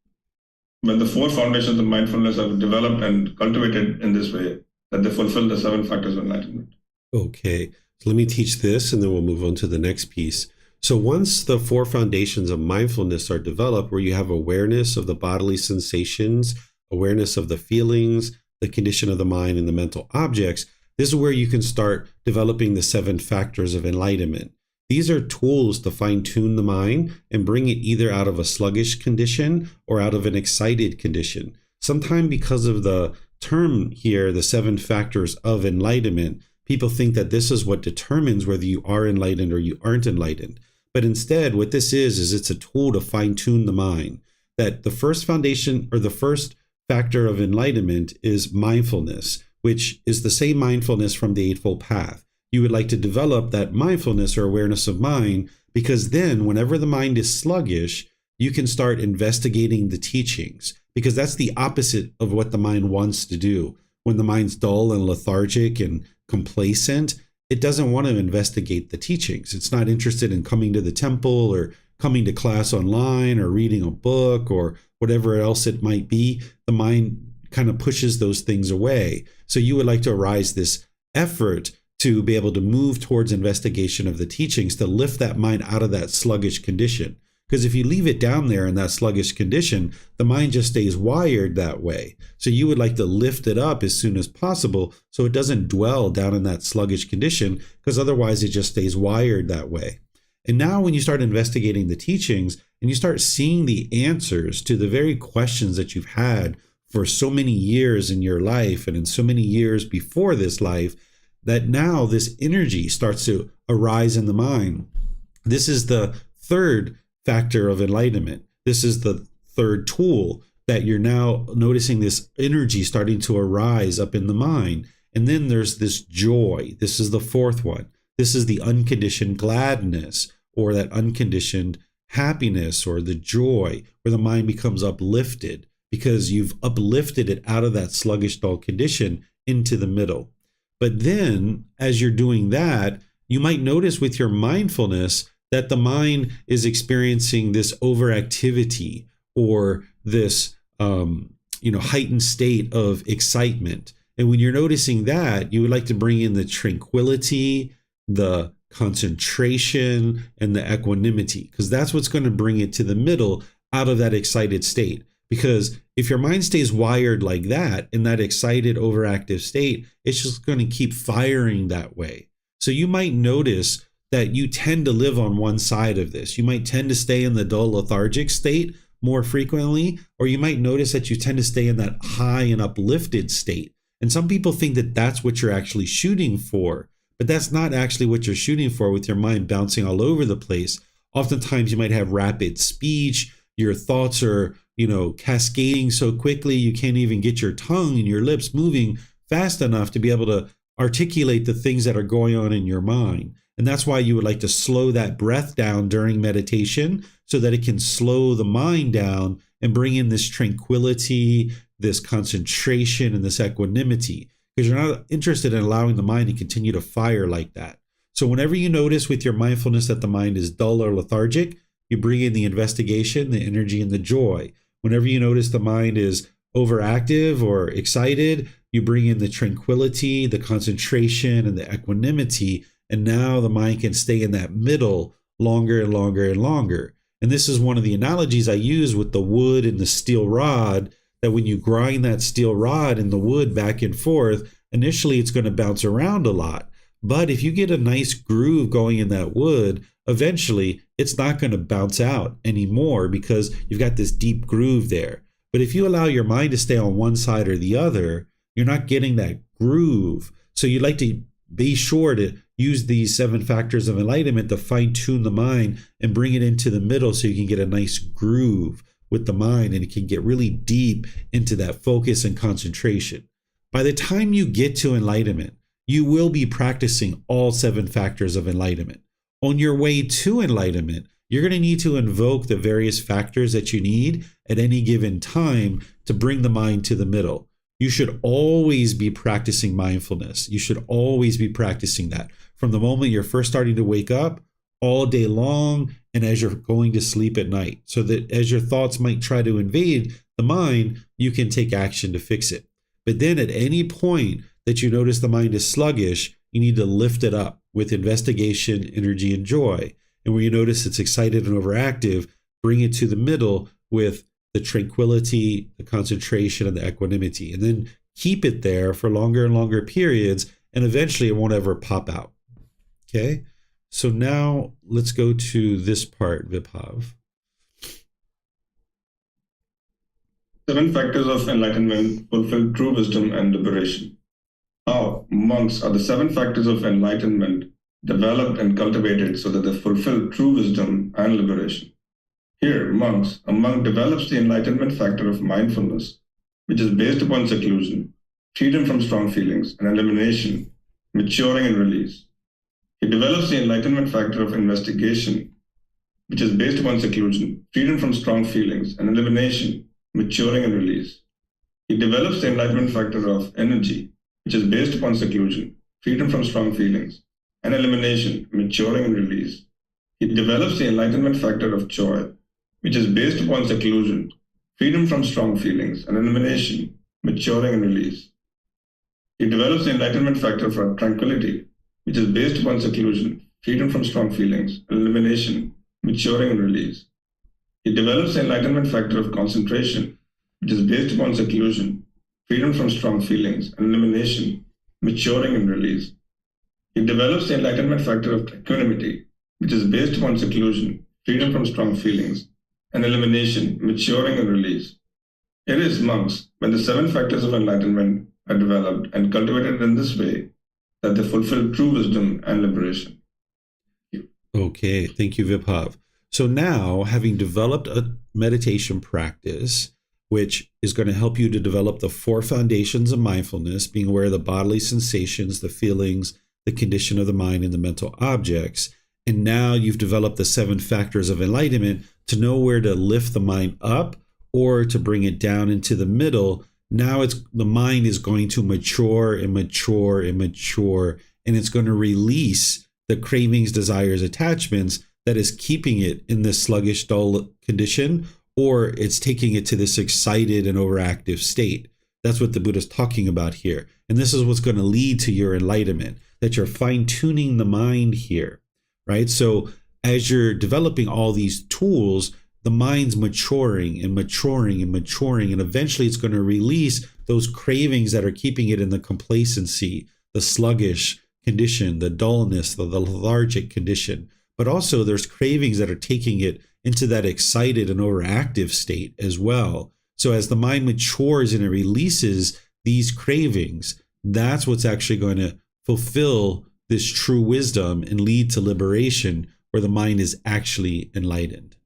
when the 4 foundations of mindfulness are developed and cultivated in this way, that they fulfill the 7 factors of enlightenment. Okay, so let me teach this and then we'll move on to the next piece. So once the four foundations of mindfulness are developed, where you have awareness of the bodily sensations, awareness of the feelings, the condition of the mind, and the mental objects, this is where you can start developing the 7 factors of enlightenment. These are tools to fine-tune the mind and bring it either out of a sluggish condition or out of an excited condition. Sometimes because of the term here, the 7 factors of enlightenment, people think that this is what determines whether you are enlightened or you aren't enlightened. But instead, what this is it's a tool to fine-tune the mind. That the first foundation or the first factor of enlightenment is mindfulness, which is the same mindfulness from the Eightfold Path. You would like to develop that mindfulness or awareness of mind, because then whenever the mind is sluggish, you can start investigating the teachings, because that's the opposite of what the mind wants to do. When the mind's dull and lethargic and complacent, it doesn't want to investigate the teachings. It's not interested in coming to the temple or coming to class online or reading a book or whatever else it might be. The mind kind of pushes those things away. So you would like to arise this effort to be able to move towards investigation of the teachings, to lift that mind out of that sluggish condition. Because if you leave it down there in that sluggish condition, the mind just stays wired that way. So you would like to lift it up as soon as possible so it doesn't dwell down in that sluggish condition, because otherwise it just stays wired that way. And now when you start investigating the teachings and you start seeing the answers to the very questions that you've had for so many years in your life and in so many years before this life, that now this energy starts to arise in the mind. This is the third factor of enlightenment. This is the third tool, that you're now noticing this energy starting to arise up in the mind. And then there's this joy. This is the fourth one. This is the unconditioned gladness, or that unconditioned happiness, or the joy, where the mind becomes uplifted because you've uplifted it out of that sluggish, dull condition into the middle. But then as you're doing that, you might notice with your mindfulness that the mind is experiencing this overactivity, or this heightened state of excitement. And when you're noticing that, you would like to bring in the tranquility, the concentration, and the equanimity, because that's what's going to bring it to the middle out of that excited state. Because if your mind stays wired like that, in that excited, overactive state, it's just going to keep firing that way. So you might notice that you tend to live on one side of this. You might tend to stay in the dull, lethargic state more frequently, or you might notice that you tend to stay in that high and uplifted state. And some people think that that's what you're actually shooting for, but that's not actually what you're shooting for with your mind bouncing all over the place. Oftentimes you might have rapid speech. Your thoughts are, cascading so quickly you can't even get your tongue and your lips moving fast enough to be able to articulate the things that are going on in your mind. And that's why you would like to slow that breath down during meditation, so that it can slow the mind down and bring in this tranquility, this concentration, and this equanimity, because you're not interested in allowing the mind to continue to fire like that. So whenever you notice with your mindfulness that the mind is dull or lethargic, you bring in the investigation, the energy, and the joy. Whenever you notice the mind is overactive or excited, you bring in the tranquility, the concentration, and the equanimity. And now the mind can stay in that middle longer and longer and longer. And this is one of the analogies I use with the wood and the steel rod, that when you grind that steel rod and the wood back and forth, initially it's going to bounce around a lot. But if you get a nice groove going in that wood, eventually it's not going to bounce out anymore, because you've got this deep groove there. But if you allow your mind to stay on one side or the other, you're not getting that groove. So you'd like to be sure to use these 7 factors of enlightenment to fine-tune the mind and bring it into the middle, so you can get a nice groove with the mind, and it can get really deep into that focus and concentration. By the time you get to enlightenment, you will be practicing all 7 factors of enlightenment. On your way to enlightenment, you're going to need to invoke the various factors that you need at any given time to bring the mind to the middle. You should always be practicing mindfulness. You should always be practicing that from the moment you're first starting to wake up, all day long, and as you're going to sleep at night, so that as your thoughts might try to invade the mind, you can take action to fix it. But then at any point that you notice the mind is sluggish, you need to lift it up with investigation, energy, and joy. And where you notice it's excited and overactive, bring it to the middle with the tranquility, the concentration, and the equanimity. And then keep it there for longer and longer periods, and eventually it won't ever pop out. Okay? So now let's go to this part, Vibhav. 7 factors of enlightenment fulfill true wisdom and liberation. How monks are the 7 factors of enlightenment developed and cultivated so that they fulfill true wisdom and liberation. Here, a monk develops the enlightenment factor of mindfulness, which is based upon seclusion, freedom from strong feelings, and elimination, maturing and release. He develops the enlightenment factor of investigation, which is based upon seclusion, freedom from strong feelings, and elimination, maturing and release. He develops the enlightenment factor of energy, which is based upon seclusion, freedom from strong feelings, and elimination, maturing and release. He develops the enlightenment factor of joy, which is based upon seclusion, freedom from strong feelings, and elimination, maturing and release. He develops the enlightenment factor for tranquility, which is based upon seclusion, freedom from strong feelings, and elimination, maturing and release. He develops the enlightenment factor of concentration, which is based upon seclusion, freedom from strong feelings, and elimination, maturing and release. He develops the enlightenment factor of equanimity, which is based upon seclusion, freedom from strong feelings, and elimination, maturing and release. It is, monks, when the 7 factors of enlightenment are developed and cultivated in this way, that they fulfill true wisdom and liberation. Okay, thank you, Vibhav. So now, having developed a meditation practice, which is going to help you to develop the 4 foundations of mindfulness, being aware of the bodily sensations, the feelings, the condition of the mind, and the mental objects. And now you've developed the 7 factors of enlightenment to know where to lift the mind up or to bring it down into the middle. Now the mind is going to mature and mature and mature, and it's going to release the cravings, desires, attachments that is keeping it in this sluggish, dull condition, or it's taking it to this excited and overactive state. That's what the Buddha is talking about here. And this is what's going to lead to your enlightenment, that you're fine-tuning the mind here, right? So as you're developing all these tools, the mind's maturing and maturing and maturing, and eventually it's going to release those cravings that are keeping it in the complacency, the sluggish condition, the dullness, the lethargic condition. But also there's cravings that are taking it into that excited and overactive state as well. So as the mind matures and it releases these cravings, that's what's actually going to fulfill this true wisdom and lead to liberation, where the mind is actually enlightened.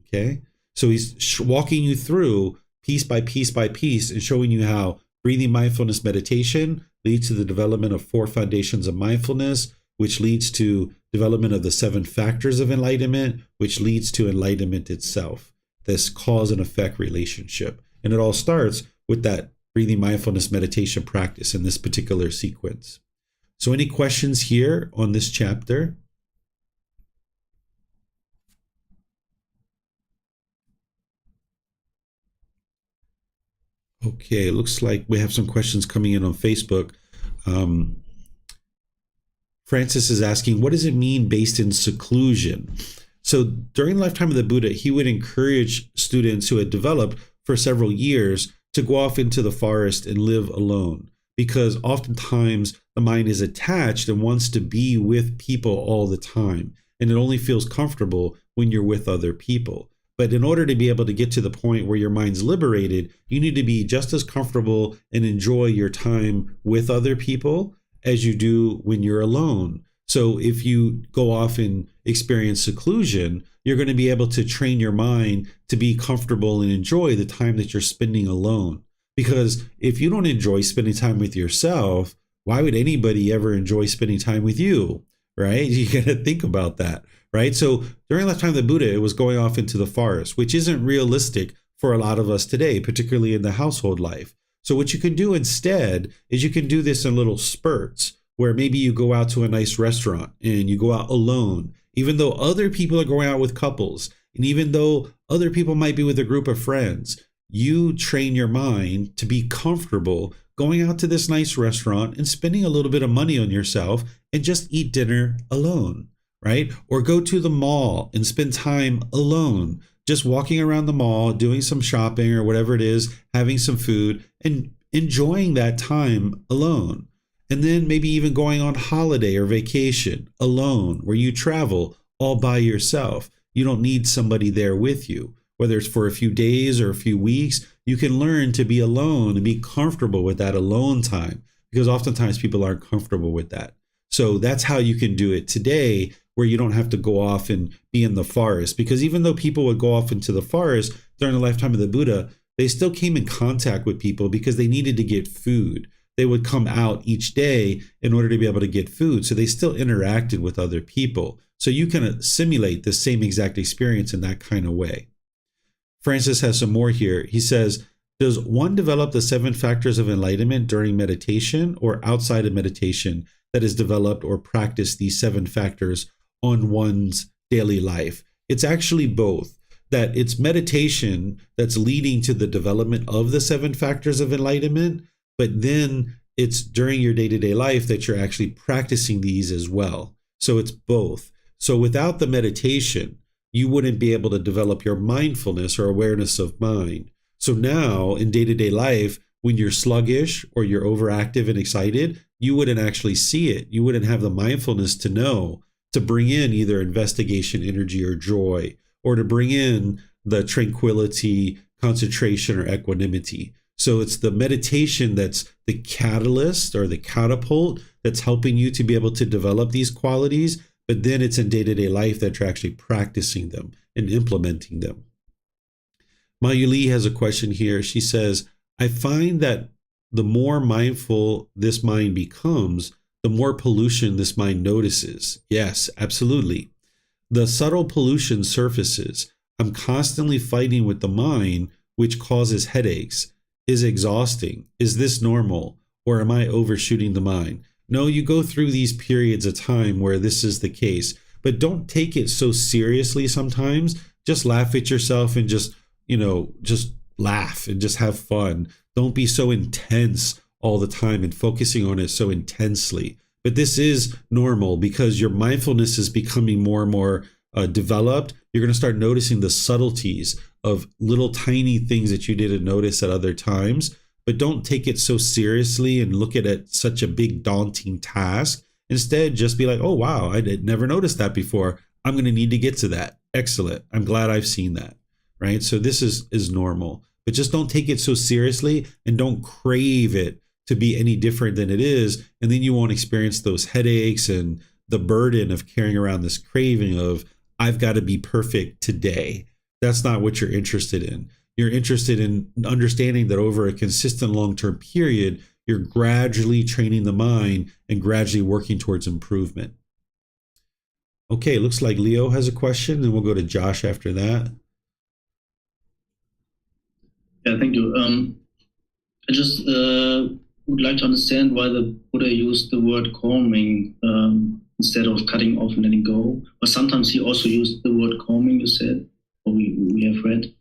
Okay? So he's walking you through piece by piece by piece and showing you how breathing mindfulness meditation leads to the development of 4 foundations of mindfulness, which leads to development of the 7 factors of enlightenment, which leads to enlightenment itself, this cause and effect relationship. And it all starts with that breathing mindfulness meditation practice in this particular sequence. So any questions here on this chapter? Okay, it looks like we have some questions coming in on Facebook. Francis is asking, what does it mean based in seclusion? So during the lifetime of the Buddha, he would encourage students who had developed for several years to go off into the forest and live alone, because oftentimes the mind is attached and wants to be with people all the time, and it only feels comfortable when you're with other people. But in order to be able to get to the point where your mind's liberated, you need to be just as comfortable and enjoy your time with other people as you do when you're alone. So if you go off and experience seclusion, you're going to be able to train your mind to be comfortable and enjoy the time that you're spending alone. Because if you don't enjoy spending time with yourself, why would anybody ever enjoy spending time with you, right? You got to think about that, right? So during the time of the Buddha, it was going off into the forest, which isn't realistic for a lot of us today, particularly in the household life. So what you can do instead is you can do this in little spurts, where maybe you go out to a nice restaurant and you go out alone, even though other people are going out with couples, and even though other people might be with a group of friends. You train your mind to be comfortable going out to this nice restaurant and spending a little bit of money on yourself and just eat dinner alone, right? Or go to the mall and spend time alone, just walking around the mall, doing some shopping or whatever it is, having some food and enjoying that time alone. And then maybe even going on holiday or vacation alone, where you travel all by yourself. You don't need somebody there with you, whether it's for a few days or a few weeks. You can learn to be alone and be comfortable with that alone time, because oftentimes people aren't comfortable with that. So that's how you can do it today, where you don't have to go off and be in the forest. Because even though people would go off into the forest during the lifetime of the Buddha, they still came in contact with people because they needed to get food. They would come out each day in order to be able to get food. So they still interacted with other people. So you can simulate the same exact experience in that kind of way. Francis has some more here. He says, does one develop the 7 factors of enlightenment during meditation or outside of meditation that is developed or practiced these 7 factors on one's daily life? It's actually both. That it's meditation that's leading to the development of the 7 factors of enlightenment, but then it's during your day-to-day life that you're actually practicing these as well. So it's both. So without the meditation, you wouldn't be able to develop your mindfulness or awareness of mind. So now in day-to-day life, when you're sluggish or you're overactive and excited, you wouldn't actually see it. You wouldn't have the mindfulness to know, to bring in either investigation, energy, or joy, or to bring in the tranquility, concentration, or equanimity. So it's the meditation that's the catalyst or the catapult that's helping you to be able to develop these qualities, but then it's in day-to-day life that you're actually practicing them and implementing them. Mayuli has a question here. She says, I find that the more mindful this mind becomes, the more pollution this mind notices. Yes, absolutely. The subtle pollution surfaces. I'm constantly fighting with the mind, which causes headaches. Is exhausting. Is this normal? Or am I overshooting the mind? No, you go through these periods of time where this is the case, but don't take it so seriously sometimes. Just laugh at yourself and just laugh and just have fun. Don't be so intense all the time and focusing on it so intensely. But this is normal because your mindfulness is becoming more and more developed. You're going to start noticing the subtleties of little tiny things that you didn't notice at other times. But don't take it so seriously and look at it such a big daunting task. Instead, just be like, oh, wow, I did never noticed that before. I'm going to need to get to that. Excellent. I'm glad I've seen that. Right. So this is normal, but just don't take it so seriously and don't crave it to be any different than it is. And then you won't experience those headaches and the burden of carrying around this craving of, I've got to be perfect today. That's not what you're interested in. You're interested in understanding that over a consistent long-term period, you're gradually training the mind and gradually working towards improvement. Okay, looks like Leo has a question, and we'll go to Josh after that. Yeah, thank you. I just would like to understand why the Buddha used the word calming instead of cutting off and letting go. Or sometimes he also used the word calming, you said, or we have read.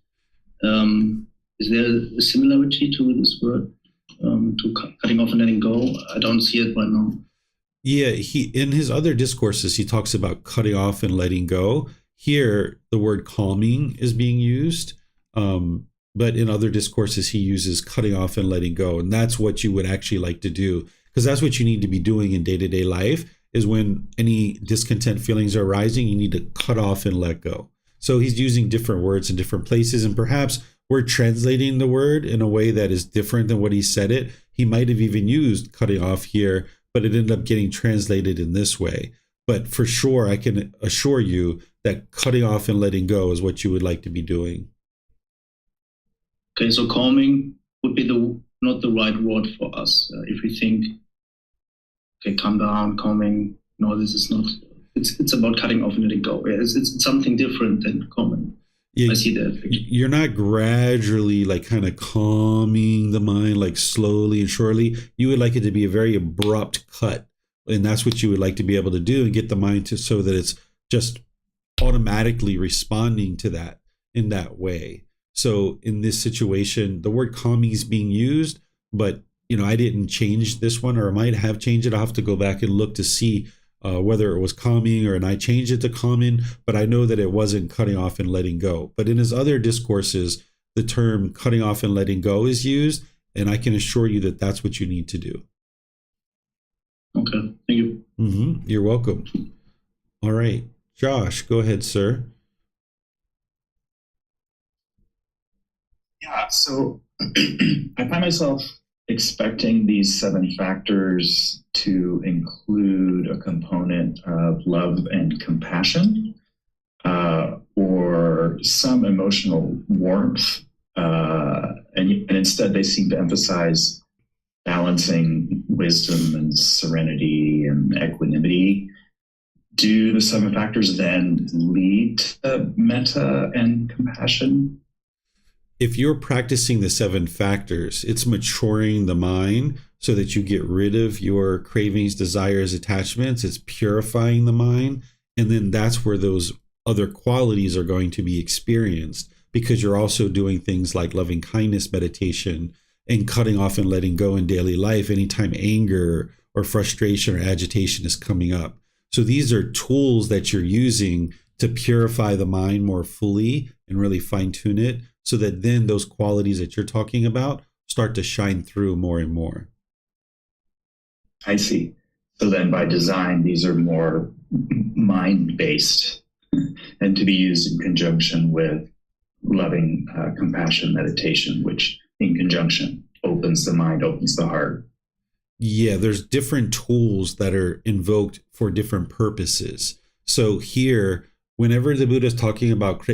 Is there a similarity to this word, to cutting off and letting go? I don't see it right now. Yeah, he in his other discourses, he talks about cutting off and letting go. Here, the word calming is being used. But in other discourses, he uses cutting off and letting go. And that's what you would actually like to do, because that's what you need to be doing in day-to-day life, is when any discontent feelings are rising, you need to cut off and let go. So he's using different words in different places, and perhaps we're translating the word in a way that is different than what he said it. He might have even used cutting off here, but it ended up getting translated in this way. But for sure, I can assure you that cutting off and letting go is what you would like to be doing. Okay, so calming would be not the right word for us if we think, okay, calm down, calming. No, this is not. It's about cutting off and letting go. It's something different than calming. Yeah, I see that. You're not gradually like kind of calming the mind, like slowly and surely. You would like it to be a very abrupt cut. And that's what you would like to be able to do and get the mind to so that it's just automatically responding to that in that way. So in this situation, the word calming is being used, but I didn't change this one, or I might have changed it. I'll have to go back and look to see whether it was calming and I changed it to calming, but I know that it wasn't cutting off and letting go. But in his other discourses, the term cutting off and letting go is used, and I can assure you that that's what you need to do. Okay, thank you. You're welcome. All right, Josh, go ahead, sir. Yeah, so I find myself expecting these 7 factors to include a component of love and compassion, or some emotional warmth, and instead they seem to emphasize balancing wisdom and serenity and equanimity. Do the 7 factors then lead to metta and compassion? If you're practicing the 7 factors, it's maturing the mind so that you get rid of your cravings, desires, attachments. It's purifying the mind. And then that's where those other qualities are going to be experienced, because you're also doing things like loving kindness meditation and cutting off and letting go in daily life anytime anger or frustration or agitation is coming up. So these are tools that you're using to purify the mind more fully and really fine tune it, so that then those qualities that you're talking about start to shine through more and more. I see. So then by design, these are more mind-based and to be used in conjunction with loving compassion meditation, which in conjunction opens the mind, opens the heart. Yeah, there's different tools that are invoked for different purposes. So here, whenever the Buddha is talking about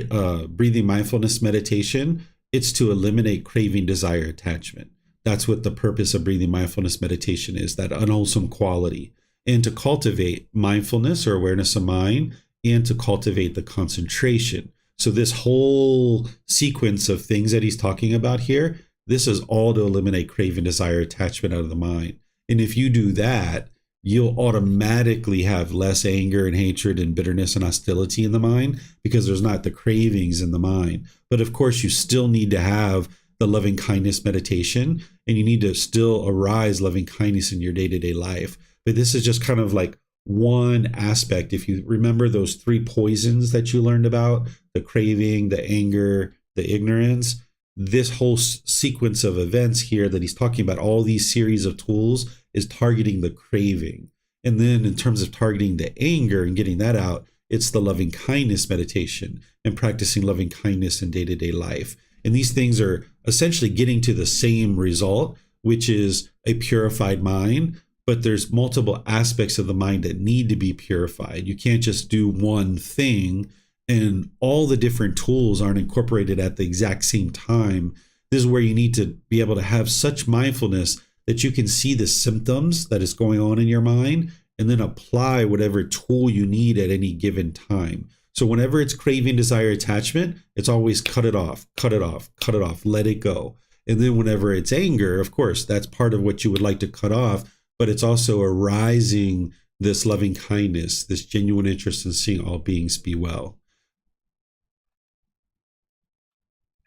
breathing mindfulness meditation, it's to eliminate craving, desire, attachment. That's what the purpose of breathing mindfulness meditation is, that unwholesome quality. And to cultivate mindfulness or awareness of mind, and to cultivate the concentration. So this whole sequence of things that he's talking about here, this is all to eliminate craving, desire, attachment out of the mind. And if you do that, you'll automatically have less anger and hatred and bitterness and hostility in the mind, because there's not the cravings in the mind. But of course, you still need to have the loving kindness meditation, and you need to still arise loving kindness in your day-to-day life. But this is just kind of like one aspect. If you remember those 3 poisons that you learned about, the craving, the anger, the ignorance, this whole sequence of events here that he's talking about, all these series of tools, is targeting the craving. And then in terms of targeting the anger and getting that out, it's the loving kindness meditation and practicing loving kindness in day-to-day life. And these things are essentially getting to the same result, which is a purified mind, but there's multiple aspects of the mind that need to be purified. You can't just do one thing, and all the different tools aren't incorporated at the exact same time. This is where you need to be able to have such mindfulness that you can see the symptoms that is going on in your mind, and then apply whatever tool you need at any given time. So whenever it's craving, desire, attachment, it's always cut it off, cut it off, cut it off, let it go. And then whenever it's anger, of course, that's part of what you would like to cut off, but it's also arising this loving kindness, this genuine interest in seeing all beings be well.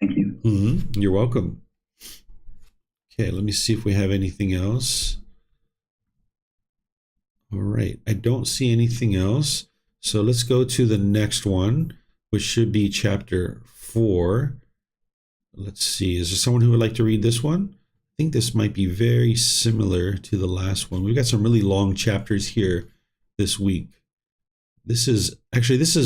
Thank you. You're welcome. Okay, let me see if we have anything else. All right, I don't see anything else. So let's go to the next one, which should be chapter 4. Let's see, is there someone who would like to read this one? I think this might be very similar to the last one. We've got some really long chapters here this week. This is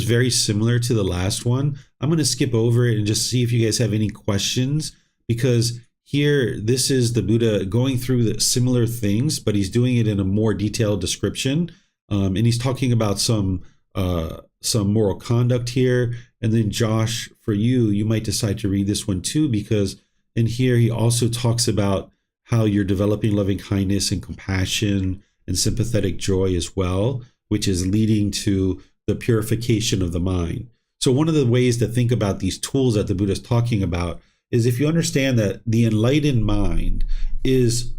very similar to the last one. I'm going to skip over it and just see if you guys have any questions, because here, this is the Buddha going through the similar things, but he's doing it in a more detailed description. And he's talking about some moral conduct here. And then Josh, for you might decide to read this one too, because in here he also talks about how you're developing loving kindness and compassion and sympathetic joy as well, which is leading to the purification of the mind. So one of the ways to think about these tools that the Buddha is talking about is if you understand that the enlightened mind is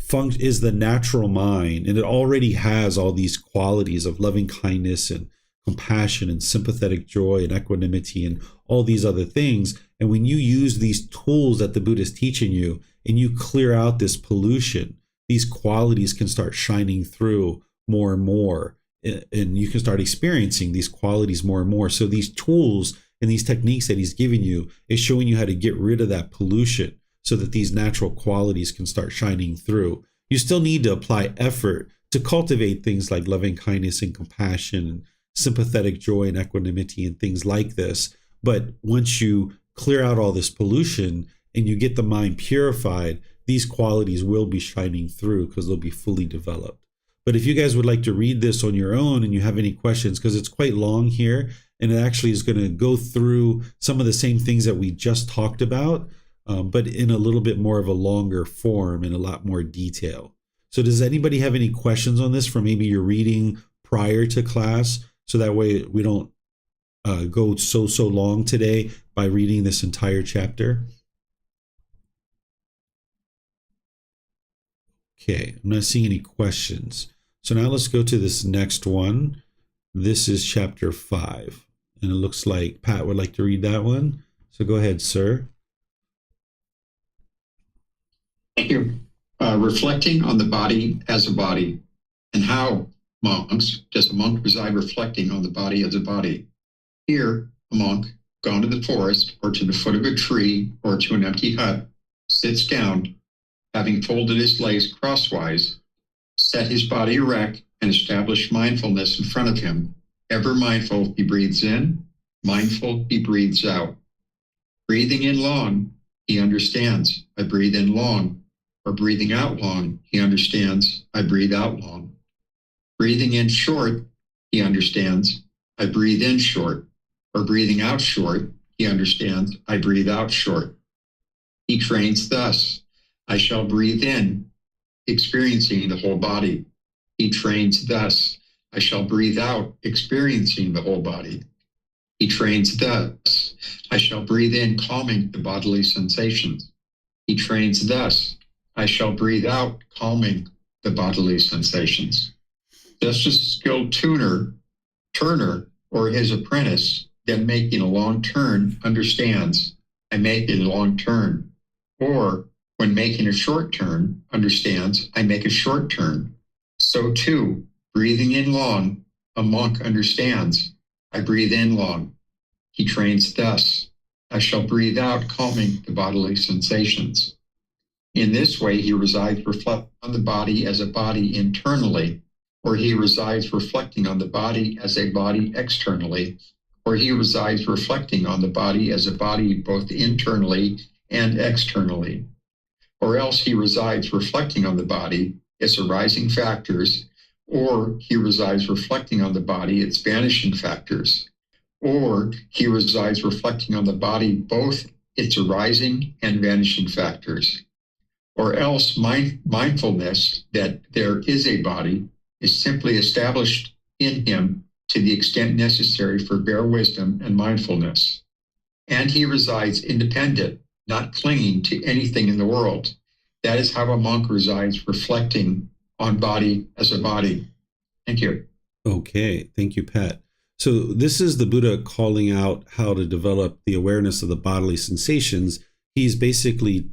the natural mind, and it already has all these qualities of loving kindness and compassion and sympathetic joy and equanimity and all these other things. And when you use these tools that the Buddha is teaching you, and you clear out this pollution, these qualities can start shining through more and more, and you can start experiencing these qualities more and more. So these tools and these techniques that he's giving you is showing you how to get rid of that pollution so that these natural qualities can start shining through. You still need to apply effort to cultivate things like loving kindness and compassion and sympathetic joy and equanimity and things like this. But once you clear out all this pollution and you get the mind purified, these qualities will be shining through because they'll be fully developed. But if you guys would like to read this on your own and you have any questions, because it's quite long here, and it actually is going to go through some of the same things that we just talked about, but in a little bit more of a longer form and a lot more detail. So does anybody have any questions on this from maybe your reading prior to class? So that way we don't go so long today by reading this entire chapter. Okay, I'm not seeing any questions. So now let's go to this next one. This is chapter 5. And it looks like Pat would like to read that one. So go ahead, sir. Thank you. Reflecting on the body as a body. And how, monks, does a monk reside reflecting on the body as a body? Here, a monk, gone to the forest or to the foot of a tree or to an empty hut, sits down, having folded his legs crosswise, set his body erect, and established mindfulness in front of him. Ever mindful, he breathes in. Mindful, he breathes out. Breathing in long, he understands. I breathe in long. Or breathing out long, he understands. I breathe out long. Breathing in short, he understands. I breathe in short. Or breathing out short, he understands. I breathe out short. He trains thus. I shall breathe in, experiencing the whole body. He trains thus. I shall breathe out, experiencing the whole body. He trains thus. I shall breathe in, calming the bodily sensations. He trains thus. I shall breathe out, calming the bodily sensations. Just as a skilled turner, or his apprentice, then making a long turn, understands, I make a long turn. Or when making a short turn, understands, I make a short turn. So too, breathing in long, a monk understands, I breathe in long. He trains thus. I shall breathe out, calming the bodily sensations. In this way, he resides reflecting on the body as a body internally, or he resides reflecting on the body as a body externally, or he resides reflecting on the body as a body both internally and externally. Or else he resides reflecting on the body, its arising factors, or he resides reflecting on the body, its vanishing factors, or he resides reflecting on the body, both its arising and vanishing factors. Or else mindfulness that there is a body is simply established in him to the extent necessary for bare wisdom and mindfulness. And he resides independent, not clinging to anything in the world. That is how a monk resides, reflecting on body as a body. Thank you. Okay, thank you, Pat. So this is the Buddha calling out how to develop the awareness of the bodily sensations. He's basically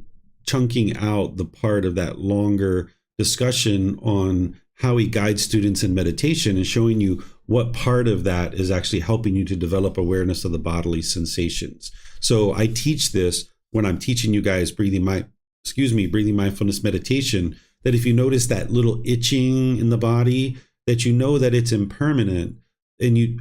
chunking out the part of that longer discussion on how he guides students in meditation and showing you what part of that is actually helping you to develop awareness of the bodily sensations. So I teach this when I'm teaching you guys breathing mindfulness meditation, that if you notice that little itching in the body, that you know that it's impermanent, and you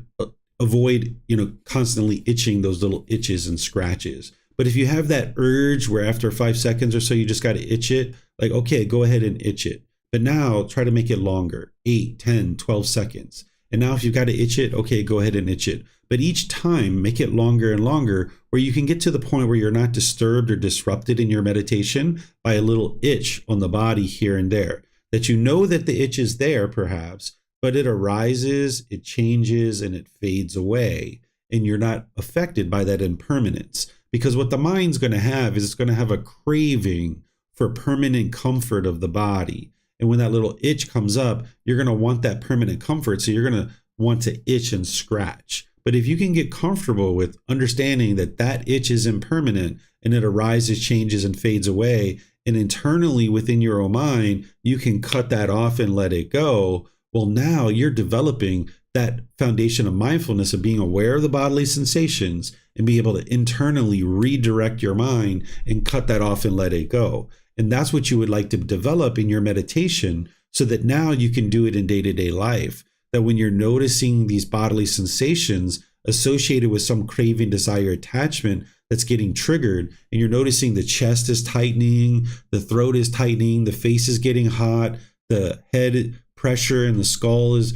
avoid, constantly itching those little itches and scratches. But if you have that urge where after 5 seconds or so, you just got to itch it, like, okay, go ahead and itch it. But now try to make it longer, 8, 10, 12 seconds. And now if you've got to itch it, okay, go ahead and itch it. But each time, make it longer and longer, where you can get to the point where you're not disturbed or disrupted in your meditation by a little itch on the body here and there. That you know that the itch is there, perhaps, but it arises, it changes, and it fades away. And you're not affected by that impermanence. Because what the mind's going to have is it's going to have a craving for permanent comfort of the body. And when that little itch comes up, you're going to want that permanent comfort. So you're going to want to itch and scratch. But if you can get comfortable with understanding that that itch is impermanent and it arises, changes, and fades away, and internally within your own mind, you can cut that off and let it go. Well, now you're developing that foundation of mindfulness of being aware of the bodily sensations and be able to internally redirect your mind and cut that off and let it go. And that's what you would like to develop in your meditation so that now you can do it in day-to-day life. That when you're noticing these bodily sensations associated with some craving, desire, attachment that's getting triggered, and you're noticing the chest is tightening, the throat is tightening, the face is getting hot, the head pressure and the skull is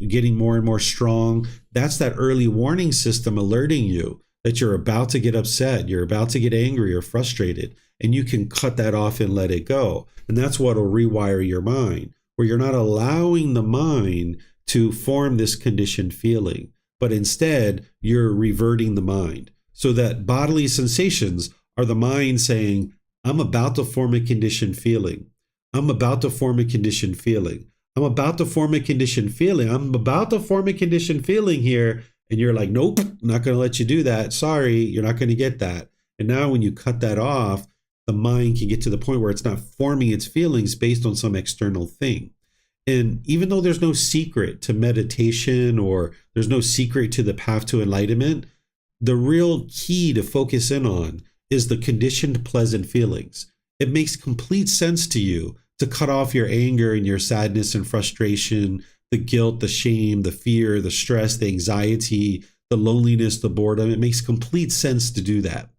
getting more and more strong, that's that early warning system alerting you that you're about to get upset, you're about to get angry or frustrated, and you can cut that off and let it go. And that's what will rewire your mind, where you're not allowing the mind to form this conditioned feeling, but instead you're reverting the mind. So that bodily sensations are the mind saying, I'm about to form a conditioned feeling. I'm about to form a conditioned feeling. I'm about to form a conditioned feeling. I'm about to form a conditioned feeling here. And you're like, nope, I'm not going to let you do that. Sorry, you're not going to get that. And now when you cut that off, the mind can get to the point where it's not forming its feelings based on some external thing. And even though there's no secret to meditation or there's no secret to the path to enlightenment, the real key to focus in on is the conditioned pleasant feelings. It makes complete sense to you to cut off your anger and your sadness and frustration, the guilt, the shame, the fear, the stress, the anxiety, the loneliness, the boredom. It makes complete sense to do that.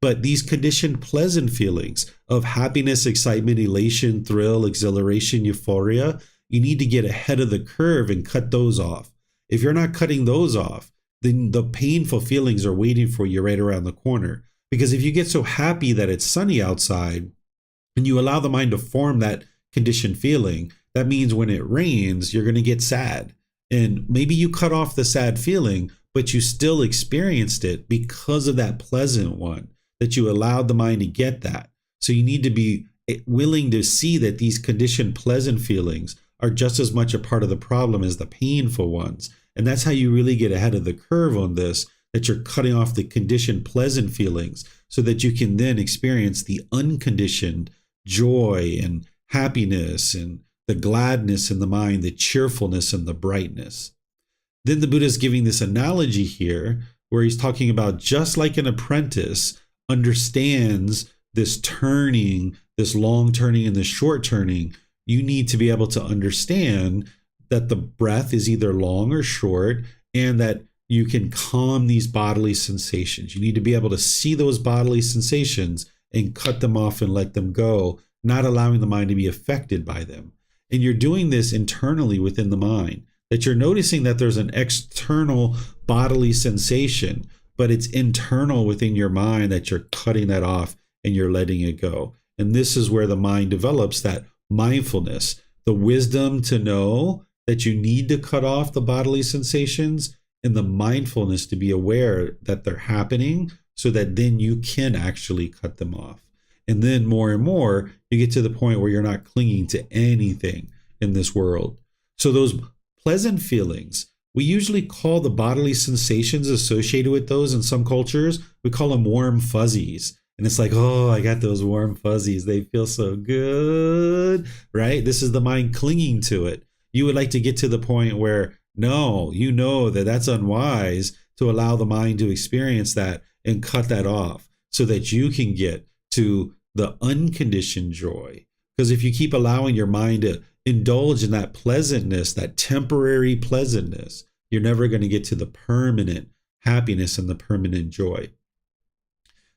But these conditioned pleasant feelings of happiness, excitement, elation, thrill, exhilaration, euphoria, you need to get ahead of the curve and cut those off. If you're not cutting those off, then the painful feelings are waiting for you right around the corner. Because if you get so happy that it's sunny outside and you allow the mind to form that conditioned feeling, that means when it rains, you're going to get sad. And maybe you cut off the sad feeling, but you still experienced it because of that pleasant one, that you allowed the mind to get that. So you need to be willing to see that these conditioned pleasant feelings are just as much a part of the problem as the painful ones. And that's how you really get ahead of the curve on this, that you're cutting off the conditioned pleasant feelings so that you can then experience the unconditioned joy and happiness and the gladness in the mind, the cheerfulness and the brightness. Then the Buddha is giving this analogy here where he's talking about just like an apprentice understands this turning, this long turning and this short turning, you need to be able to understand that the breath is either long or short and that you can calm these bodily sensations. You need to be able to see those bodily sensations and cut them off and let them go, not allowing the mind to be affected by them. And you're doing this internally within the mind, that you're noticing that there's an external bodily sensation, but it's internal within your mind that you're cutting that off and you're letting it go. And this is where the mind develops that mindfulness, the wisdom to know that you need to cut off the bodily sensations and the mindfulness to be aware that they're happening so that then you can actually cut them off. And then more and more, you get to the point where you're not clinging to anything in this world. So those pleasant feelings, we usually call the bodily sensations associated with those in some cultures, we call them warm fuzzies. And it's like, oh, I got those warm fuzzies. They feel so good, right? This is the mind clinging to it. You would like to get to the point where, no, you know that that's unwise to allow the mind to experience that and cut that off so that you can get to the unconditioned joy. Because if you keep allowing your mind to indulge in that pleasantness, that temporary pleasantness, you're never going to get to the permanent happiness and the permanent joy.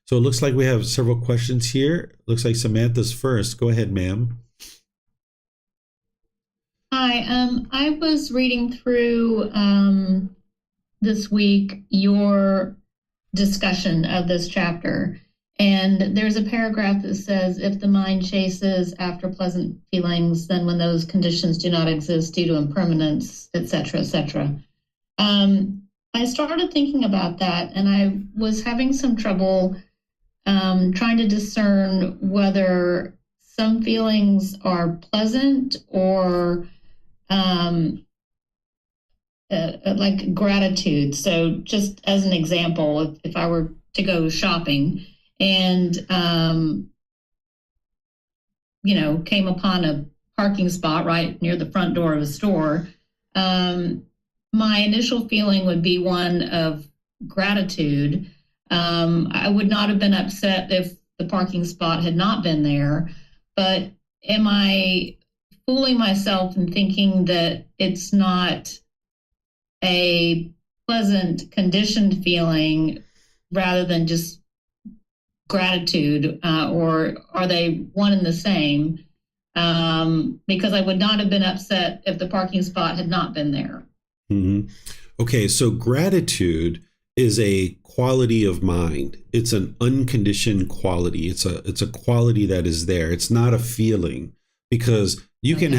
So it looks like we have several questions here. Looks like Samantha's first. Go ahead, ma'am. Hi, I was reading through this week your discussion of this chapter, and there's a paragraph that says, if the mind chases after pleasant feelings, then when those conditions do not exist due to impermanence, etc., etc. I started thinking about that, and I was having some trouble trying to discern whether some feelings are pleasant or like gratitude. So just as an example, if I were to go shopping and came upon a parking spot right near the front door of a store, my initial feeling would be one of gratitude. I would not have been upset if the parking spot had not been there, but am I fooling myself and thinking that it's not a pleasant conditioned feeling rather than just gratitude, or are they one and the same? Because I would not have been upset if the parking spot had not been there. Mm-hmm. Okay, so gratitude is a quality of mind. It's an unconditioned quality. It's a quality that is there. It's not a feeling, because you can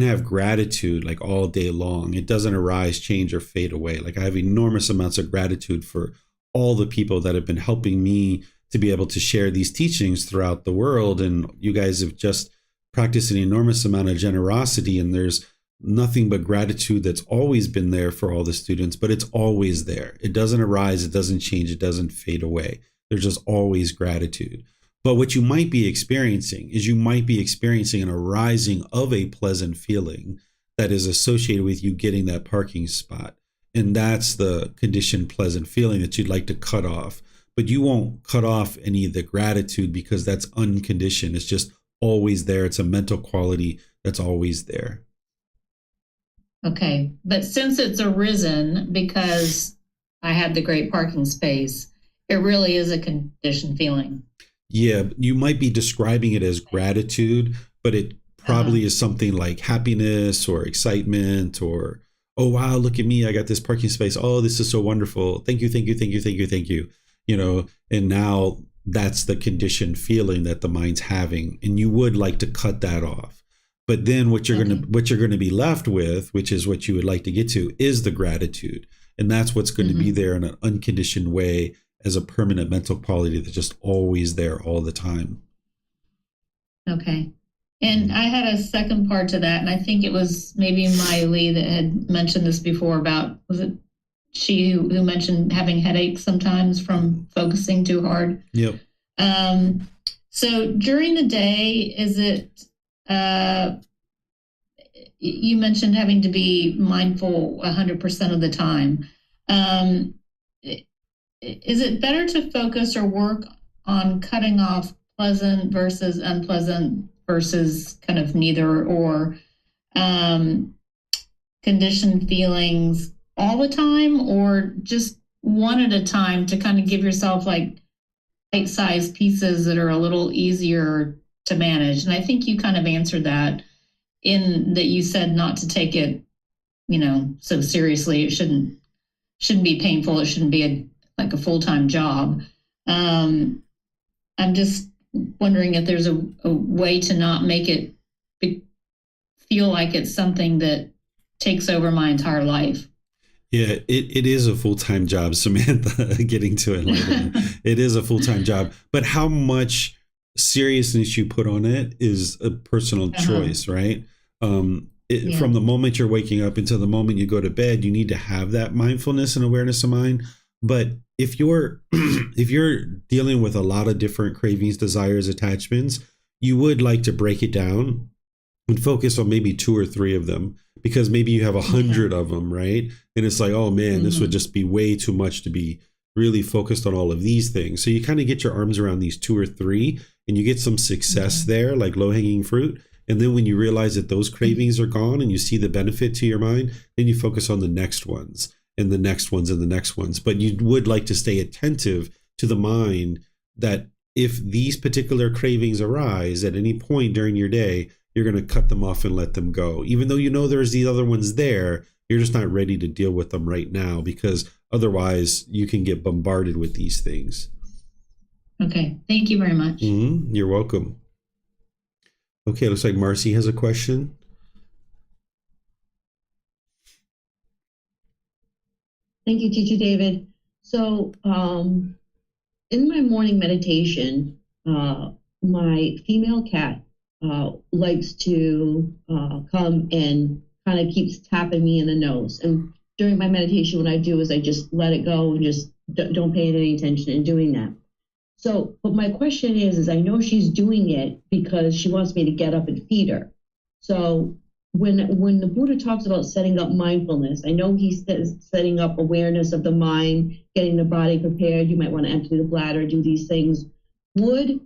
have gratitude like all day long. It doesn't arise, change, or fade away. Like I have enormous amounts of gratitude for all the people that have been helping me to be able to share these teachings throughout the world. And you guys have just practiced an enormous amount of generosity, and there's nothing but gratitude that's always been there for all the students, but it's always there. It doesn't arise, it doesn't change, it doesn't fade away. There's just always gratitude. But what you might be experiencing is an arising of a pleasant feeling that is associated with you getting that parking spot. And that's the conditioned pleasant feeling that you'd like to cut off. But you won't cut off any of the gratitude because that's unconditioned. It's just always there. It's a mental quality that's always there. Okay, but since it's arisen because I had the great parking space, it really is a conditioned feeling. Yeah, you might be describing it as gratitude, but it probably is something like happiness or excitement or, oh, wow, look at me. I got this parking space. Oh, this is so wonderful. Thank you, thank you, thank you, thank you, thank you. And now that's the conditioned feeling that the mind's having. And you would like to cut that off. But then what you're going to be left with, which is what you would like to get to, is the gratitude. And that's what's going to be there in an unconditioned way as a permanent mental quality that's just always there all the time. Okay. And I had a second part to that, and I think it was maybe Maya Lee that had mentioned this before about, was it she who mentioned having headaches sometimes from focusing too hard? Yep. So during the day, is it, you mentioned having to be mindful 100% of the time. Is it better to focus or work on cutting off pleasant versus unpleasant versus kind of neither, or conditioned feelings all the time, or just one at a time to kind of give yourself like bite-sized pieces that are a little easier to manage? And I think you kind of answered that in that you said not to take it, so seriously. It shouldn't be painful. It shouldn't be like a full-time job. I'm just wondering if there's a way to not make it feel like it's something that takes over my entire life. Yeah, it is a full-time job, Samantha, getting to Enlightenment. It is a full-time job. But how much seriousness you put on it is a personal choice, right? From the moment you're waking up until the moment you go to bed, you need to have that mindfulness and awareness of mind. But if you're dealing with a lot of different cravings, desires, attachments, you would like to break it down and focus on maybe 2 or 3 of them, because maybe you have 100 of them, right? And it's like, oh man, this would just be way too much to be really focused on all of these things. So you kind of get your arms around these 2 or 3 and you get some success there, like low-hanging fruit. And then when you realize that those cravings are gone and you see the benefit to your mind, then you focus on the next ones and the next ones and the next ones. But you would like to stay attentive to the mind that if these particular cravings arise at any point during your day, you're going to cut them off and let them go. Even though you know there's these other ones there, you're just not ready to deal with them right now, because otherwise you can get bombarded with these things. Okay. Thank you very much. You're welcome. Okay, looks like Marcy has a question. Thank you, Teacher David. So in my morning meditation, my female cat likes to come and kind of keeps tapping me in the nose. And during my meditation, what I do is I just let it go and just don't pay any attention in doing that. So, but my question is I know she's doing it because she wants me to get up and feed her. So when the Buddha talks about setting up mindfulness, I know he says setting up awareness of the mind, getting the body prepared. You might want to empty the bladder, do these things. Would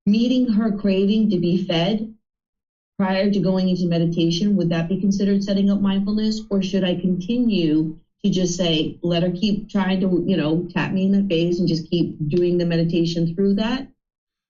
meeting her craving to be fed prior to going into meditation, would that be considered setting up mindfulness? Or should I continue to just say, let her keep trying to, tap me in the face and just keep doing the meditation through that?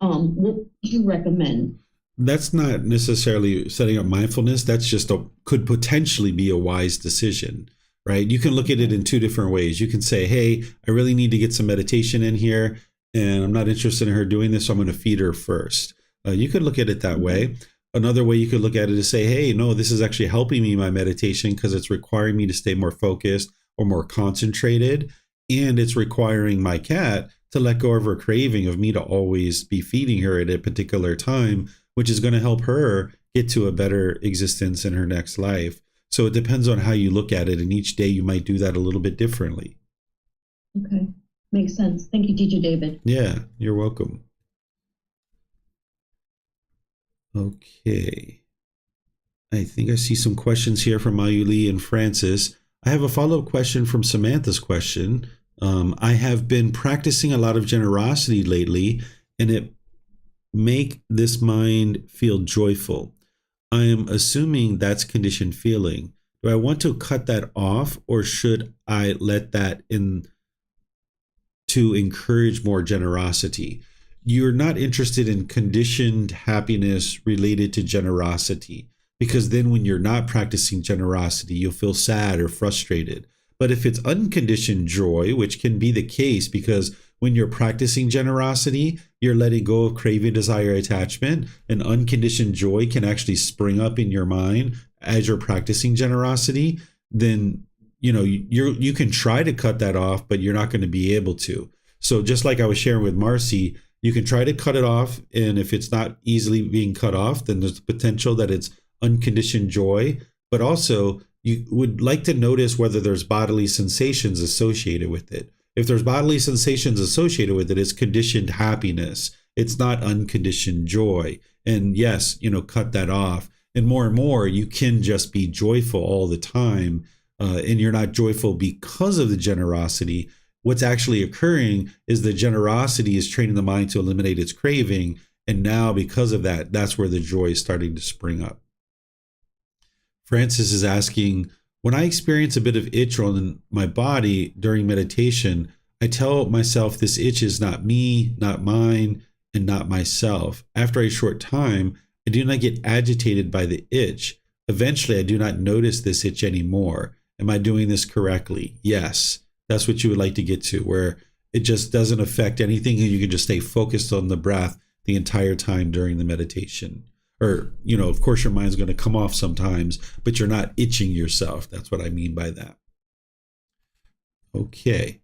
What would you recommend? That's not necessarily setting up mindfulness. That's just could potentially be a wise decision, right? You can look at it in two different ways. You can say, hey, I really need to get some meditation in here, and I'm not interested in her doing this, so I'm going to feed her first. You could look at it that way. Another way you could look at it is say, hey, no, this is actually helping me in my meditation because it's requiring me to stay more focused or more concentrated, and it's requiring my cat to let go of her craving of me to always be feeding her at a particular time, which is going to help her get to a better existence in her next life. So it depends on how you look at it, and each day you might do that a little bit differently. Okay, makes sense. Thank you, Teacher David. Yeah, you're welcome. Okay. I think I see some questions here from Mayuli and Francis. I have a follow-up question from Samantha's question. I have been practicing a lot of generosity lately, and it make this mind feel joyful. I am assuming that's conditioned feeling. Do I want to cut that off, or should I let that in to encourage more generosity? You're not interested in conditioned happiness related to generosity, because then when you're not practicing generosity, you'll feel sad or frustrated. But if it's unconditioned joy, which can be the case because when you're practicing generosity, you're letting go of craving, desire, attachment, and unconditioned joy can actually spring up in your mind as you're practicing generosity, then you can try to cut that off, but you're not going to be able to. So just like I was sharing with Marcy, you can try to cut it off, and if it's not easily being cut off, then there's the potential that it's unconditioned joy. But also, you would like to notice whether there's bodily sensations associated with it. If there's bodily sensations associated with it, it's conditioned happiness. It's not unconditioned joy. And yes, cut that off. And more, you can just be joyful all the time. And you're not joyful because of the generosity. What's actually occurring is the generosity is training the mind to eliminate its craving. And now because of that, that's where the joy is starting to spring up. Francis is asking, when I experience a bit of itch on my body during meditation, I tell myself this itch is not me, not mine, and not myself. After a short time, I do not get agitated by the itch. Eventually, I do not notice this itch anymore. Am I doing this correctly? Yes. That's what you would like to get to, where it just doesn't affect anything and you can just stay focused on the breath the entire time during the meditation. Or, of course, your mind's going to come off sometimes, but you're not itching yourself. That's what I mean by that. Okay.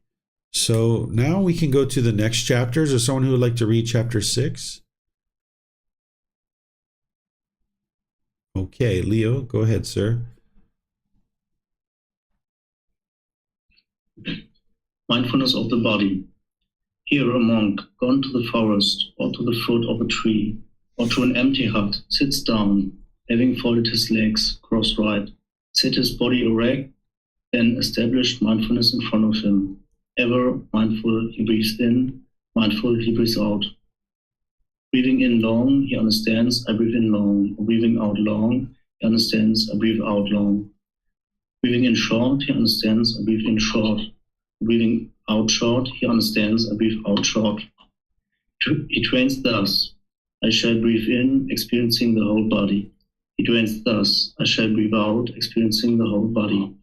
So now we can go to the next chapters. Is there someone who would like to read chapter 6? Okay, Leo, go ahead, sir. Mindfulness of the body. Here a monk, gone to the forest or to the foot of a tree, or to an empty hut, sits down, having folded his legs cross-right, set his body erect, then established mindfulness in front of him. Ever mindful, he breathes in, mindful, he breathes out. Breathing in long, he understands, I breathe in long. Breathing out long, he understands, I breathe out long. Breathing in short, he understands, I breathe in short. Breathing out short, he understands, I breathe out short. He trains thus. I shall breathe in, experiencing the whole body. He trains thus. I shall breathe out, experiencing the whole body.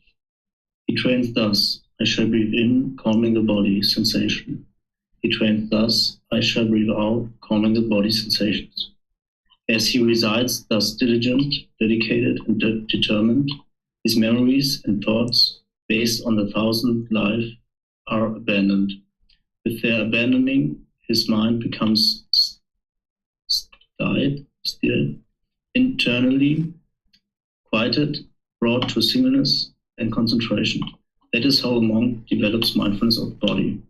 He trains thus. I shall breathe in, calming the body, sensation. He trains thus. I shall breathe out, calming the body, sensations. As he resides thus diligent, dedicated, and determined, his memories and thoughts, based on the thousand life, are abandoned. With their abandoning, his mind becomes still, internally quieted, brought to singleness and concentration. That is how a monk develops mindfulness of the body.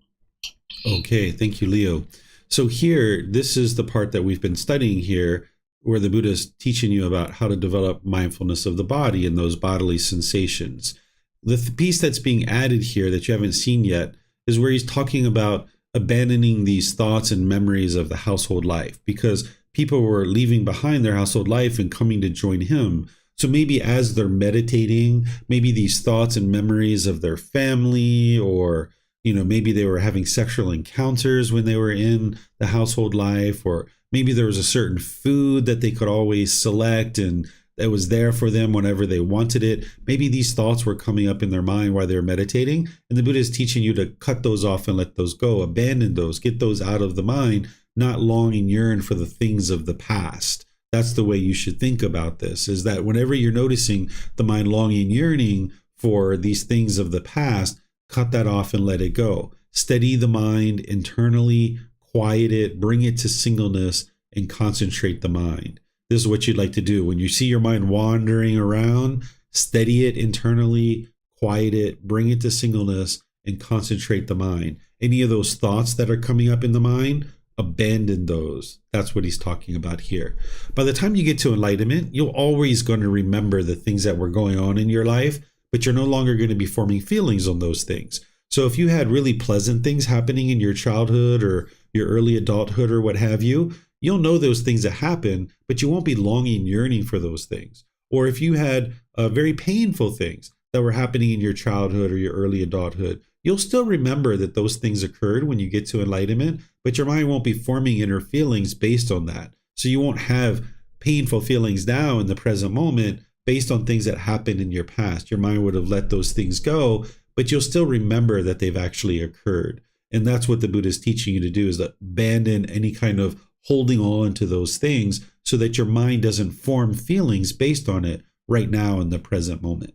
Okay, thank you, Leo. So here, this is the part that we've been studying here, where the Buddha is teaching you about how to develop mindfulness of the body and those bodily sensations. The piece that's being added here that you haven't seen yet is where he's talking about abandoning these thoughts and memories of the household life, because people were leaving behind their household life and coming to join him. So maybe as they're meditating, maybe these thoughts and memories of their family, or maybe they were having sexual encounters when they were in the household life, or maybe there was a certain food that they could always select and that was there for them whenever they wanted it. Maybe these thoughts were coming up in their mind while they were meditating, and the Buddha is teaching you to cut those off and let those go, abandon those, get those out of the mind, not long and yearn for the things of the past. That's the way you should think about this, is that whenever you're noticing the mind longing, yearning for these things of the past, cut that off and let it go. Steady the mind internally, quiet it, bring it to singleness, and concentrate the mind. This is what you'd like to do. When you see your mind wandering around, steady it internally, quiet it, bring it to singleness, and concentrate the mind. Any of those thoughts that are coming up in the mind, abandon those. That's what he's talking about here. By the time you get to enlightenment, you're always going to remember the things that were going on in your life, but you're no longer going to be forming feelings on those things. So if you had really pleasant things happening in your childhood or your early adulthood or what have you, you'll know those things that happen, but you won't be longing, yearning for those things. Or if you had very painful things that were happening in your childhood or your early adulthood, you'll still remember that those things occurred when you get to enlightenment, but your mind won't be forming inner feelings based on that. So you won't have painful feelings now in the present moment based on things that happened in your past. Your mind would have let those things go, but you'll still remember that they've actually occurred. And that's what the Buddha is teaching you to do, is to abandon any kind of holding on to those things so that your mind doesn't form feelings based on it right now in the present moment.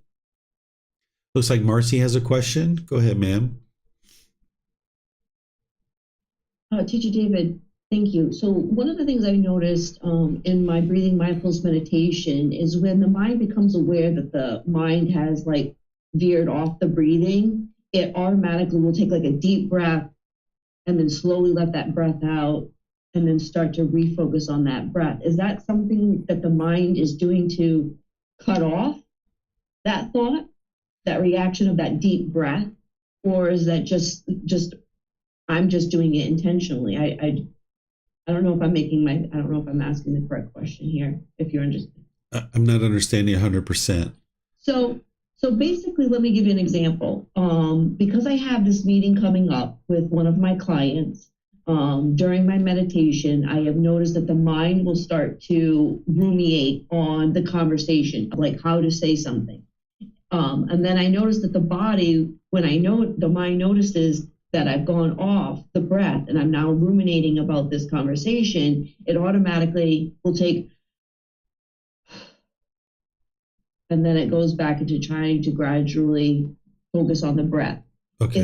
Looks like Marcy has a question. Go ahead, ma'am. Teacher David, thank you. So one of the things I noticed in my breathing mindfulness meditation is when the mind becomes aware that the mind has veered off the breathing, it automatically will take a deep breath and then slowly let that breath out and then start to refocus on that breath. Is that something that the mind is doing to cut off that thought, that reaction of that deep breath? Or is that just I'm just doing it intentionally? I don't know if I don't know if I'm asking the correct question here, if you're interested. I'm not understanding 100%. So basically, let me give you an example. Because I have this meeting coming up with one of my clients, during my meditation, I have noticed that the mind will start to ruminate on the conversation, like how to say something. And then I noticed that the body, when the mind notices that I've gone off the breath and I'm now ruminating about this conversation, it automatically will take, and then it goes back into trying to gradually focus on the breath. Okay.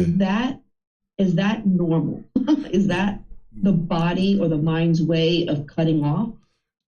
Is that normal? Is that the body or the mind's way of cutting off?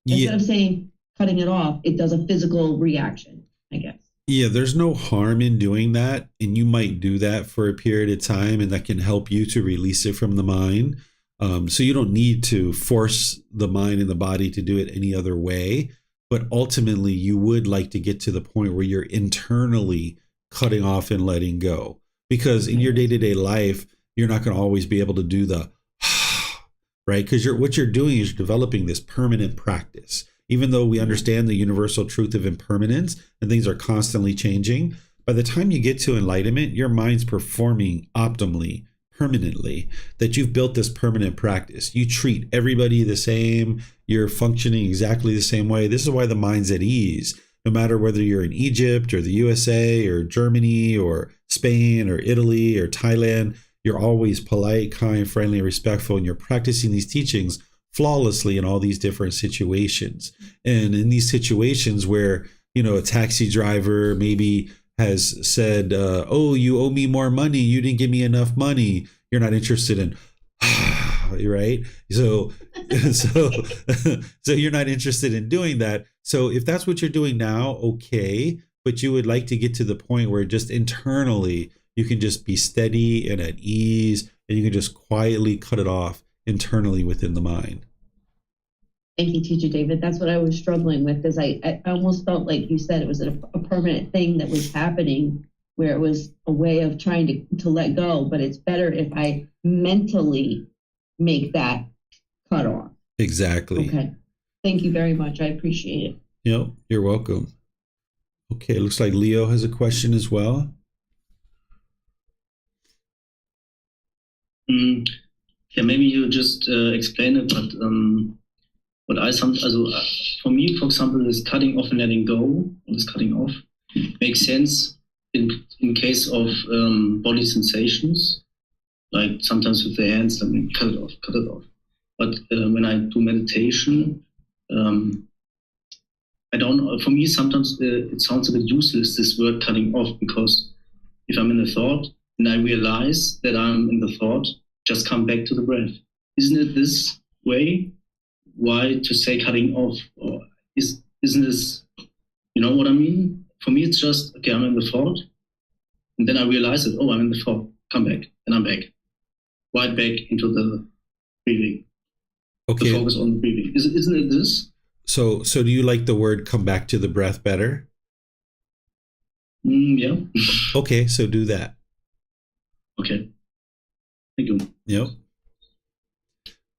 Instead of saying cutting it off, it does a physical reaction, I guess. Yeah, there's no harm in doing that. And you might do that for a period of time, and that can help you to release it from the mind. So you don't need to force the mind and the body to do it any other way. But ultimately, you would like to get to the point where you're internally cutting off and letting go. Because in your day-to-day life, you're not going to always be able to do the right? Because what you're doing is you're developing this permanent practice. Even though we understand the universal truth of impermanence and things are constantly changing, by the time you get to enlightenment, your mind's performing optimally, permanently, that you've built this permanent practice. You treat everybody the same. You're functioning exactly the same way. This is why the mind's at ease. No matter whether you're in Egypt or the USA or Germany or Spain or Italy or Thailand, you're always polite, kind, friendly, respectful, and you're practicing these teachings flawlessly in all these different situations. And in these situations where, a taxi driver maybe has said, oh, you owe me more money. You didn't give me enough money. You're not interested in, right? So you're not interested in doing that. So if that's what you're doing now, okay. But you would like to get to the point where just internally, you can just be steady and at ease, and you can just quietly cut it off internally within the mind. Thank you, Teacher David. That's what I was struggling with, because I almost felt like you said it was a permanent thing that was happening, where it was a way of trying to let go, but it's better if I mentally make that cut off. Exactly. Okay. Thank you very much. I appreciate it. Yep, you're welcome. Okay, looks like Leo has a question as well. Yeah, maybe you just explain it, but what I for me, for example, this cutting off and letting go, this cutting off, makes sense in case of body sensations, like sometimes with the hands, let me cut it off. But when I do meditation, I don't know. For me, sometimes it sounds a bit useless, this word cutting off, because if I'm in a thought and I realize that I'm in the thought, just come back to the breath. Isn't it this way? Why to say cutting off? Or isn't this, you know what I mean? For me, it's just, okay, I'm in the thought, and then I realize that, oh, I'm in the thought, come back, and I'm back. Right back into the breathing. Okay. The focus on the breathing. Isn't it this? So do you like the word come back to the breath better? Yeah. Okay, so do that. Okay. Thank you. Yep.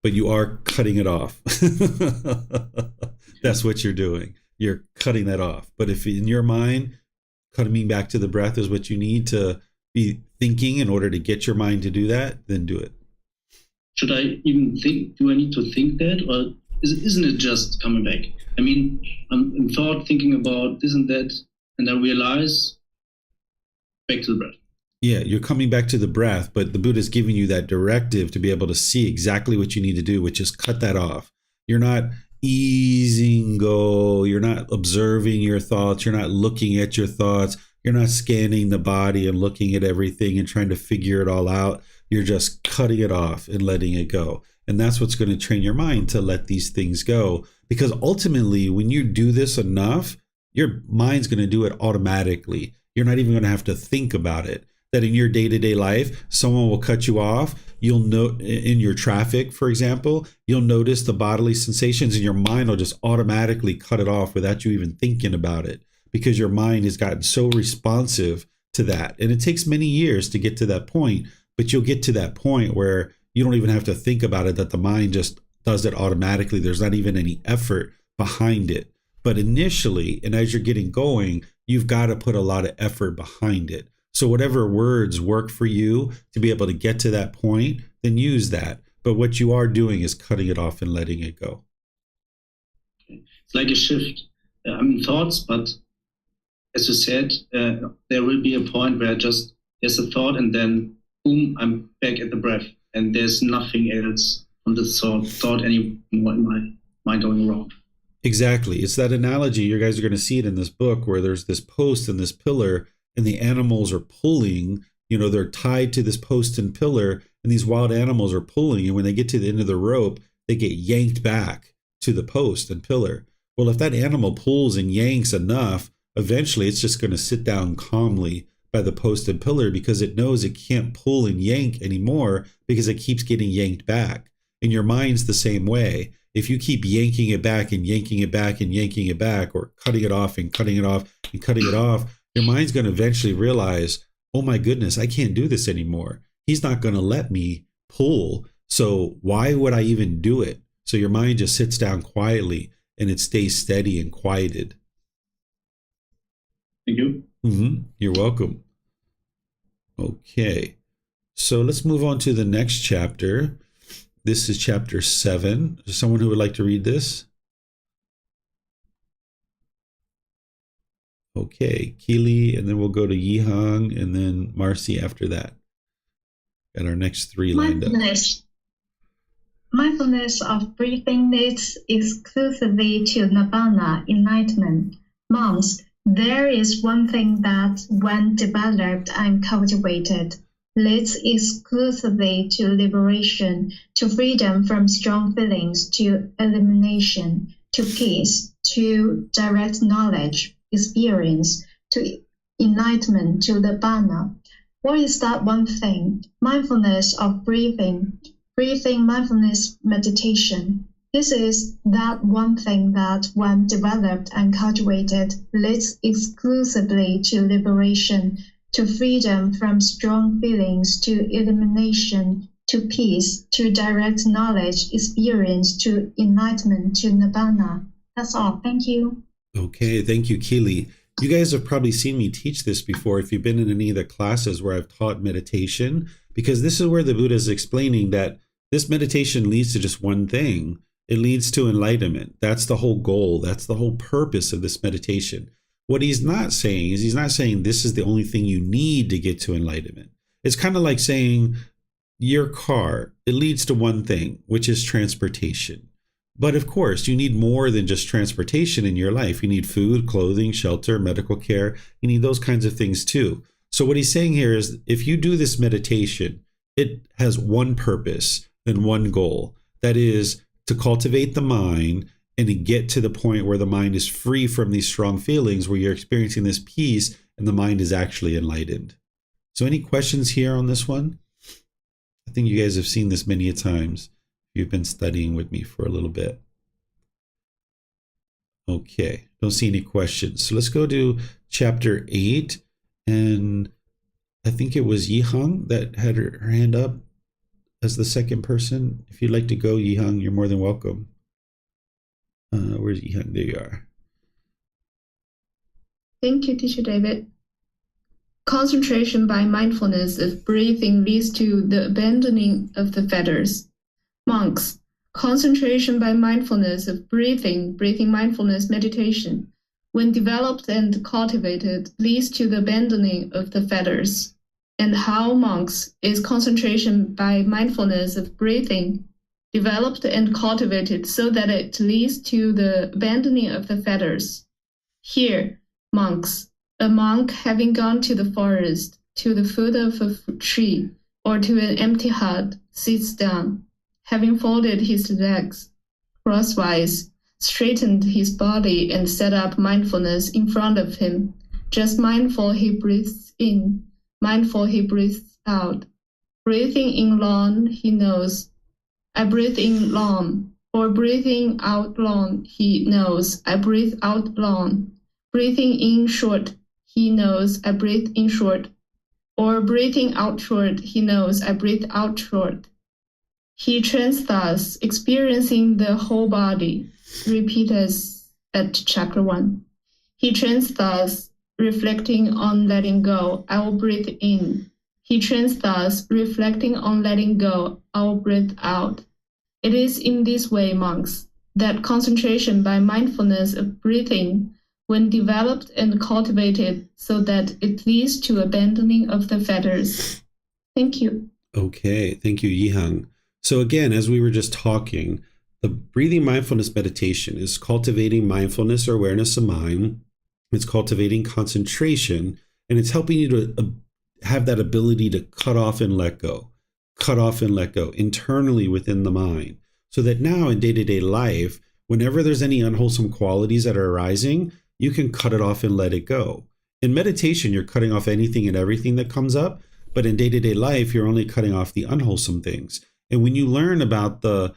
But you are cutting it off. That's what you're doing. You're cutting that off. But if in your mind, coming back to the breath is what you need to be thinking in order to get your mind to do that, then do it. Should I even think? Do I need to think that? Or isn't it just coming back? I mean, I'm in thought thinking about this and that, and I realize back to the breath. Yeah, you're coming back to the breath, but the Buddha's giving you that directive to be able to see exactly what you need to do, which is cut that off. You're not easing go. You're not observing your thoughts. You're not looking at your thoughts. You're not scanning the body and looking at everything and trying to figure it all out. You're just cutting it off and letting it go. And that's what's going to train your mind to let these things go. Because ultimately, when you do this enough, your mind's going to do it automatically. You're not even going to have to think about it. That in your day-to-day life, someone will cut you off. You'll know in your traffic, for example, you'll notice the bodily sensations and your mind will just automatically cut it off without you even thinking about it, because your mind has gotten so responsive to that. And it takes many years to get to that point, but you'll get to that point where you don't even have to think about it, that the mind just does it automatically. There's not even any effort behind it. But initially, and as you're getting going, you've got to put a lot of effort behind it. So whatever words work for you to be able to get to that point, then use that. But what you are doing is cutting it off and letting it go. It's like a shift. I'm in thoughts, but as you said, there will be a point where just there's a thought and then boom, I'm back at the breath. And there's nothing else on the thought anymore in my mind going around. Exactly. It's that analogy. You guys are going to see it in this book where there's this post and this pillar, and the animals are pulling, they're tied to this post and pillar, and these wild animals are pulling. And when they get to the end of the rope, they get yanked back to the post and pillar. Well, if that animal pulls and yanks enough, eventually it's just going to sit down calmly by the post and pillar, because it knows it can't pull and yank anymore because it keeps getting yanked back. And your mind's the same way. If you keep yanking it back and yanking it back and yanking it back, or cutting it off and cutting it off and cutting it off, your mind's going to eventually realize, oh my goodness, I can't do this anymore. He's not going to let me pull. So why would I even do it? So your mind just sits down quietly and it stays steady and quieted. Thank you. You're welcome. Okay. So let's move on to the next chapter. This is chapter 7. Is there someone who would like to read this? Okay, Keely, and then we'll go to Yihang, and then Marcy after that. Got our next 3 lined up. Mindfulness of breathing leads exclusively to Nibbana, enlightenment. Monks, there is one thing that, when developed and cultivated, leads exclusively to liberation, to freedom from strong feelings, to elimination, to peace, to direct knowledge, experience, to enlightenment, to Nibbana. What is that one thing? Mindfulness of breathing. breathing mindfulness meditation. This is that one thing that, when developed and cultivated, leads exclusively to liberation, to freedom from strong feelings, to illumination, to peace, to direct knowledge, experience, to enlightenment, to nirvana. That's all. Thank you. Okay, thank you, Keely. You guys have probably seen me teach this before if you've been in any of the classes where I've taught meditation, because this is where the Buddha is explaining that this meditation leads to just one thing. It leads to enlightenment. That's the whole goal. That's the whole purpose of this meditation. What he's not saying is he's not saying this is the only thing you need to get to enlightenment. It's kind of like saying your car, it leads to one thing, which is transportation. But of course, you need more than just transportation in your life. You need food, clothing, shelter, medical care. You need those kinds of things too. So what he's saying here is if you do this meditation, it has one purpose and one goal. That is to cultivate the mind and to get to the point where the mind is free from these strong feelings, where you're experiencing this peace and the mind is actually enlightened. So any questions here on this one? I think you guys have seen this many a times. You've been studying with me for a little bit. Okay, don't see any questions. So let's go to chapter 8. And I think it was Yihang that had her hand up as the second person. If you'd like to go, Yihang, you're more than welcome. Where's Yihang? There you are. Thank you, Teacher David. Concentration by mindfulness of breathing leads to the abandoning of the fetters. Monks, concentration by mindfulness of breathing mindfulness meditation, when developed and cultivated, leads to the abandoning of the fetters. And how, monks, is concentration by mindfulness of breathing developed and cultivated so that it leads to the abandoning of the fetters? Here, monks, a monk having gone to the forest, to the foot of a tree, or to an empty hut, sits down, having folded his legs crosswise, straightened his body, and set up mindfulness in front of him. Just mindful he breathes in, mindful he breathes out. Breathing in long, he knows, I breathe in long. Or breathing out long, he knows, I breathe out long. Breathing in short, he knows, I breathe in short. Or breathing out short, he knows, I breathe out short. He trains thus, experiencing the whole body. Repeat as at chapter 1. He trains thus, reflecting on letting go, I will breathe in. He trains thus, reflecting on letting go, I will breathe out. It is in this way, monks, that concentration by mindfulness of breathing, when developed and cultivated, so that it leads to abandoning of the fetters. Thank you. Okay, thank you, Yihang. So again, as we were just talking, the breathing mindfulness meditation is cultivating mindfulness or awareness of mind. It's cultivating concentration, and it's helping you to have that ability to cut off and let go internally within the mind. So that now in day-to-day life, whenever there's any unwholesome qualities that are arising, you can cut it off and let it go. In meditation, you're cutting off anything and everything that comes up, but in day-to-day life, you're only cutting off the unwholesome things. And when you learn about the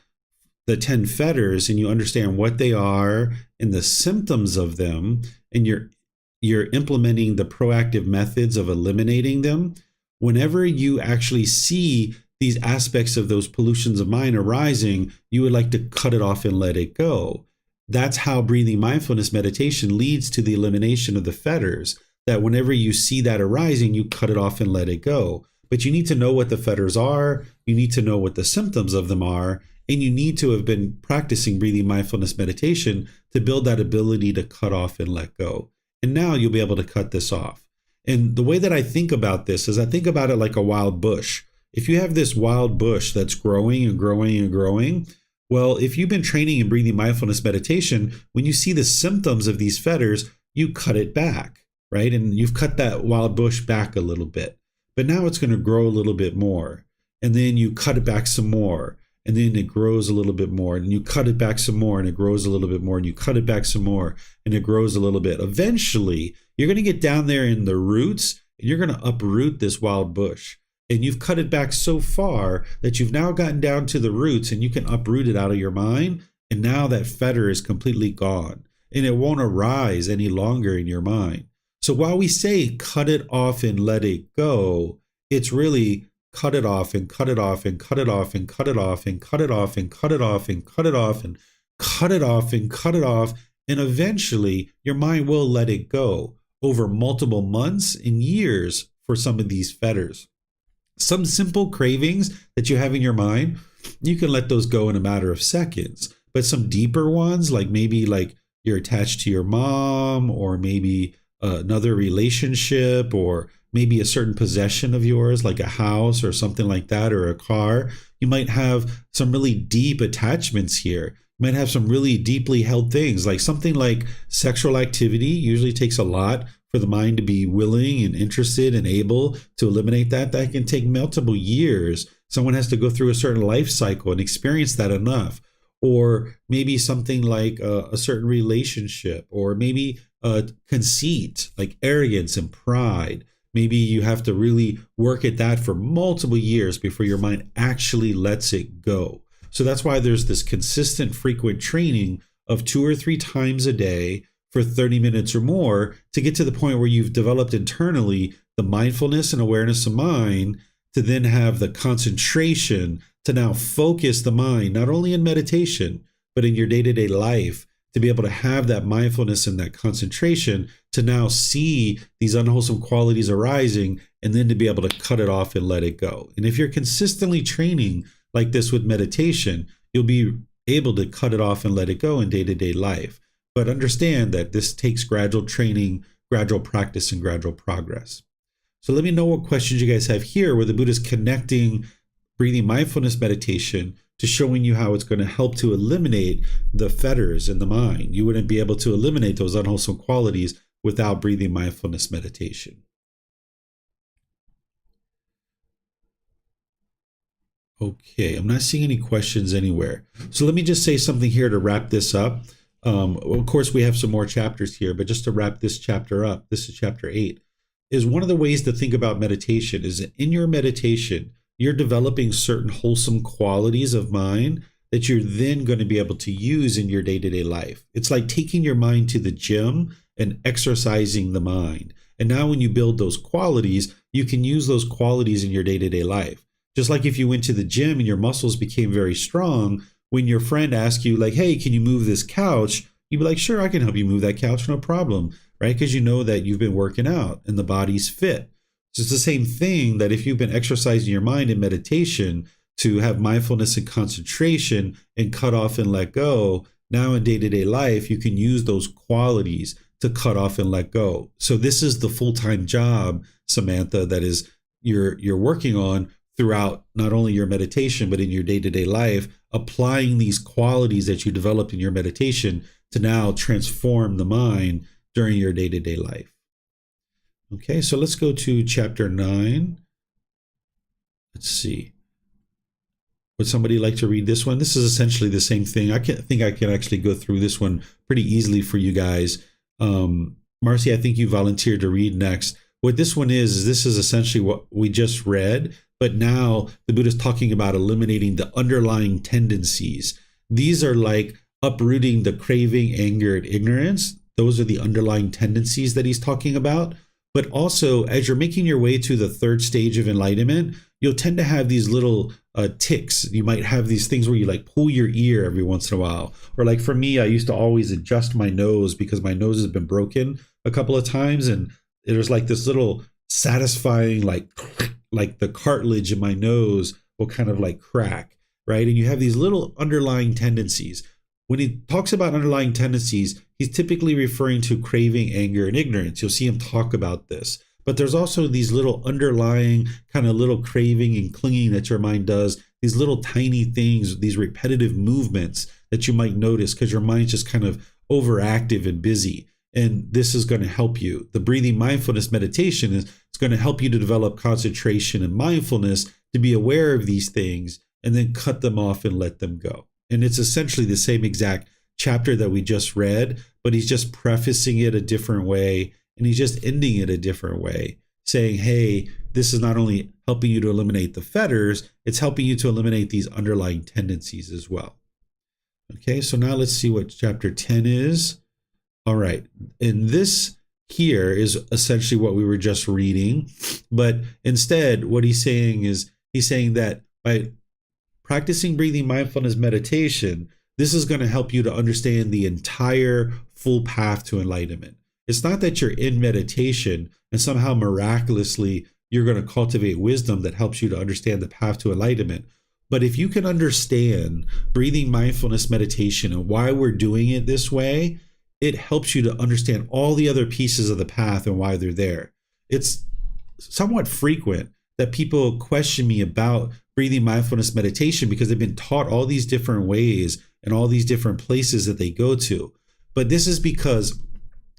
10 fetters and you understand what they are and the symptoms of them, and you're implementing the proactive methods of eliminating them, whenever you actually see these aspects of those pollutions of mind arising, you would like to cut it off and let it go. That's how breathing mindfulness meditation leads to the elimination of the fetters, that whenever you see that arising, you cut it off and let it go. But you need to know what the fetters are, you need to know what the symptoms of them are, and you need to have been practicing breathing mindfulness meditation to build that ability to cut off and let go. And now you'll be able to cut this off. And the way that I think about this is I think about it like a wild bush. If you have this wild bush that's growing and growing and growing, well, if you've been training in breathing mindfulness meditation, when you see the symptoms of these fetters, you cut it back, right? And you've cut that wild bush back a little bit. But now it's going to grow a little bit more. And then you cut it back some more. And then it grows a little bit more. And you cut it back some more and it grows a little bit more. And you cut it back some more and it grows a little bit. Eventually, you're going to get down there in the roots and you're going to uproot this wild bush. And you've cut it back so far that you've now gotten down to the roots and you can uproot it out of your mind. And now that fetter is completely gone and it won't arise any longer in your mind. So while we say cut it off and let it go, it's really cut it off and cut it off and cut it off and cut it off and cut it off and cut it off and cut it off and cut it off and cut it off. And eventually your mind will let it go over multiple months and years for some of these fetters. Some simple cravings that you have in your mind, you can let those go in a matter of seconds. But some deeper ones, like maybe like you're attached to your mom, or maybe another relationship, or maybe a certain possession of yours, like a house or something like that, or a car, you might have some really deep attachments here. You might have some really deeply held things, like something like sexual activity usually takes a lot for the mind to be willing and interested and able to eliminate that. That can take multiple years. Someone has to go through a certain life cycle and experience that enough. Or maybe something like a certain relationship, or maybe conceit, like arrogance and pride. Maybe you have to really work at that for multiple years before your mind actually lets it go. So that's why there's this consistent, frequent training of 2 or 3 times a day for 30 minutes or more to get to the point where you've developed internally the mindfulness and awareness of mind, to then have the concentration to now focus the mind, not only in meditation, but in your day-to-day life, to be able to have that mindfulness and that concentration to now see these unwholesome qualities arising, and then to be able to cut it off and let it go. And if you're consistently training like this with meditation, you'll be able to cut it off and let it go in day-to-day life. But understand that this takes gradual training, gradual practice, and gradual progress. So let me know what questions you guys have here, where the Buddha's connecting breathing mindfulness meditation to showing you how it's going to help to eliminate the fetters in the mind. You wouldn't be able to eliminate those unwholesome qualities without breathing mindfulness meditation. Okay, I'm not seeing any questions anywhere. So let me just say something here to wrap this up. Of course, we have some more chapters here, but just to wrap this chapter up, this is chapter 8, is one of the ways to think about meditation is that in your meditation, you're developing certain wholesome qualities of mind that you're then going to be able to use in your day-to-day life. It's like taking your mind to the gym and exercising the mind. And now when you build those qualities, you can use those qualities in your day-to-day life. Just like if you went to the gym and your muscles became very strong, when your friend asks you like, hey, can you move this couch? You'd be like, sure, I can help you move that couch, no problem, right? Because you know that you've been working out and the body's fit. So it's the same thing that if you've been exercising your mind in meditation to have mindfulness and concentration and cut off and let go, now in day-to-day life, you can use those qualities to cut off and let go. So this is the full-time job, Samantha, that is you're working on throughout not only your meditation, but in your day-to-day life, applying these qualities that you developed in your meditation to now transform the mind during your day-to-day life. Okay, so let's go to chapter 9. Let's see. Would somebody like to read this one? This is essentially the same thing. I think I can actually go through this one pretty easily for you guys. Marcy, I think you volunteered to read next. What this one is this is essentially what we just read, but now the Buddha is talking about eliminating the underlying tendencies. These are like uprooting the craving, anger, and ignorance. Those are the underlying tendencies that he's talking about. But also, as you're making your way to the 3rd stage of enlightenment, you'll tend to have these little tics. You might have these things where you like pull your ear every once in a while. Or like for me, I used to always adjust my nose because my nose has been broken a couple of times. And there's like this little satisfying, like the cartilage in my nose will kind of like crack, right? And you have these little underlying tendencies. When he talks about underlying tendencies, he's typically referring to craving, anger, and ignorance. You'll see him talk about this. But there's also these little underlying kind of little craving and clinging that your mind does, these little tiny things, these repetitive movements that you might notice because your mind's just kind of overactive and busy. And this is going to help you. The breathing mindfulness meditation is going to help you to develop concentration and mindfulness to be aware of these things and then cut them off and let them go. And it's essentially the same exact chapter that we just read, but he's just prefacing it a different way and he's just ending it a different way, saying, hey, this is not only helping you to eliminate the fetters, it's helping you to eliminate these underlying tendencies as well. Okay, so now let's see what chapter 10 is. All right, and this here is essentially what we were just reading, but instead what he's saying is, he's saying that by practicing breathing mindfulness meditation, this is going to help you to understand the entire full path to enlightenment. It's not that you're in meditation and somehow miraculously you're going to cultivate wisdom that helps you to understand the path to enlightenment. But if you can understand breathing mindfulness meditation and why we're doing it this way, it helps you to understand all the other pieces of the path and why they're there. It's somewhat frequent that people question me about breathing mindfulness meditation because they've been taught all these different ways and all these different places that they go to. But this is because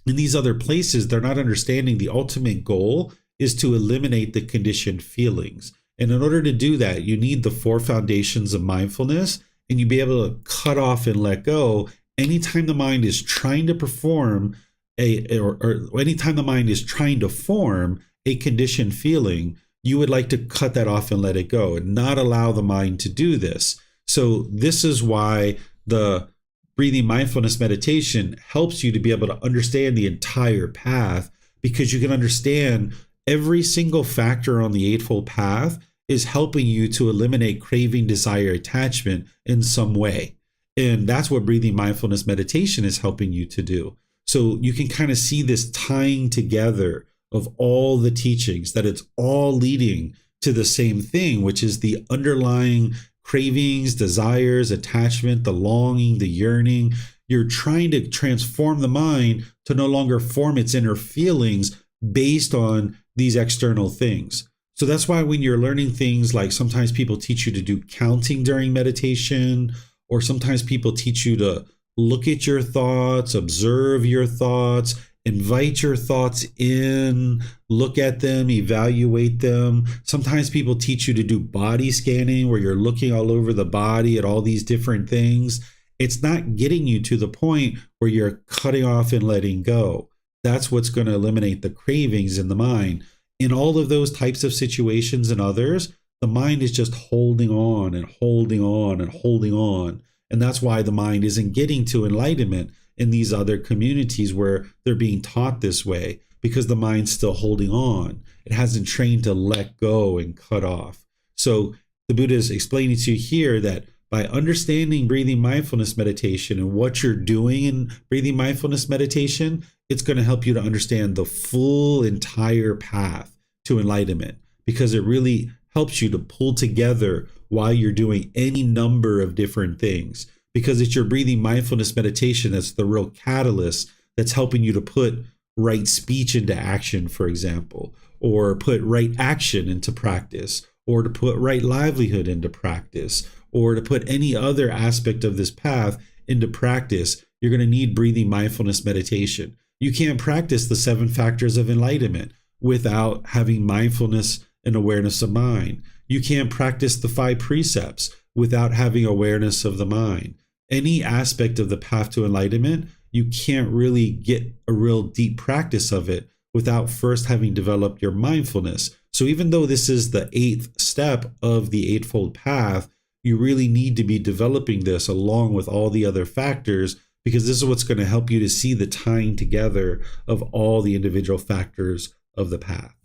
in these other places, they're not understanding the ultimate goal is to eliminate the conditioned feelings. And in order to do that, you need the 4 foundations of mindfulness, and you be able to cut off and let go anytime the mind is trying to perform or anytime the mind is trying to form a conditioned feeling. You would like to cut that off and let it go and not allow the mind to do this. So this is why the breathing mindfulness meditation helps you to be able to understand the entire path, because you can understand every single factor on the Eightfold Path is helping you to eliminate craving, desire, attachment in some way. And that's what breathing mindfulness meditation is helping you to do. So you can kind of see this tying together of all the teachings, that it's all leading to the same thing, which is the underlying cravings, desires, attachment, the longing, the yearning. You're trying to transform the mind to no longer form its inner feelings based on these external things. So that's why when you're learning things like sometimes people teach you to do counting during meditation, or sometimes people teach you to look at your thoughts, observe your thoughts, invite your thoughts in, look at them, evaluate them. Sometimes people teach you to do body scanning, where you're looking all over the body at all these different things. It's not getting you to the point where you're cutting off and letting go. That's what's going to eliminate the cravings in the mind. In all of those types of situations and others, the mind is just holding on and holding on and holding on. And that's why the mind isn't getting to enlightenment in these other communities where they're being taught this way, because the mind's still holding on. It hasn't trained to let go and cut off. So the Buddha is explaining to you here that by understanding breathing mindfulness meditation and what you're doing in breathing mindfulness meditation, it's going to help you to understand the full entire path to enlightenment, because it really helps you to pull together while you're doing any number of different things, because it's your breathing mindfulness meditation that's the real catalyst that's helping you to put right speech into action, for example, or put right action into practice, or to put right livelihood into practice, or to put any other aspect of this path into practice. You're going to need breathing mindfulness meditation. You can't practice the 7 factors of enlightenment without having mindfulness and awareness of mind. You can't practice the 5 precepts without having awareness of the mind. Any aspect of the path to enlightenment, you can't really get a real deep practice of it without first having developed your mindfulness. So even though this is the 8th step of the Eightfold Path, you really need to be developing this along with all the other factors, because this is what's going to help you to see the tying together of all the individual factors of the path.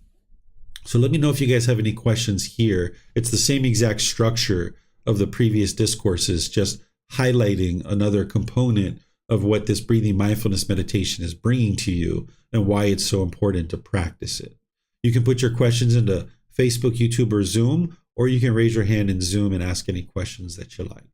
So let me know if you guys have any questions here. It's the same exact structure of the previous discourses, just highlighting another component of what this breathing mindfulness meditation is bringing to you and why it's so important to practice it. You can put your questions into Facebook, YouTube, or Zoom, or you can raise your hand in Zoom and ask any questions that you like.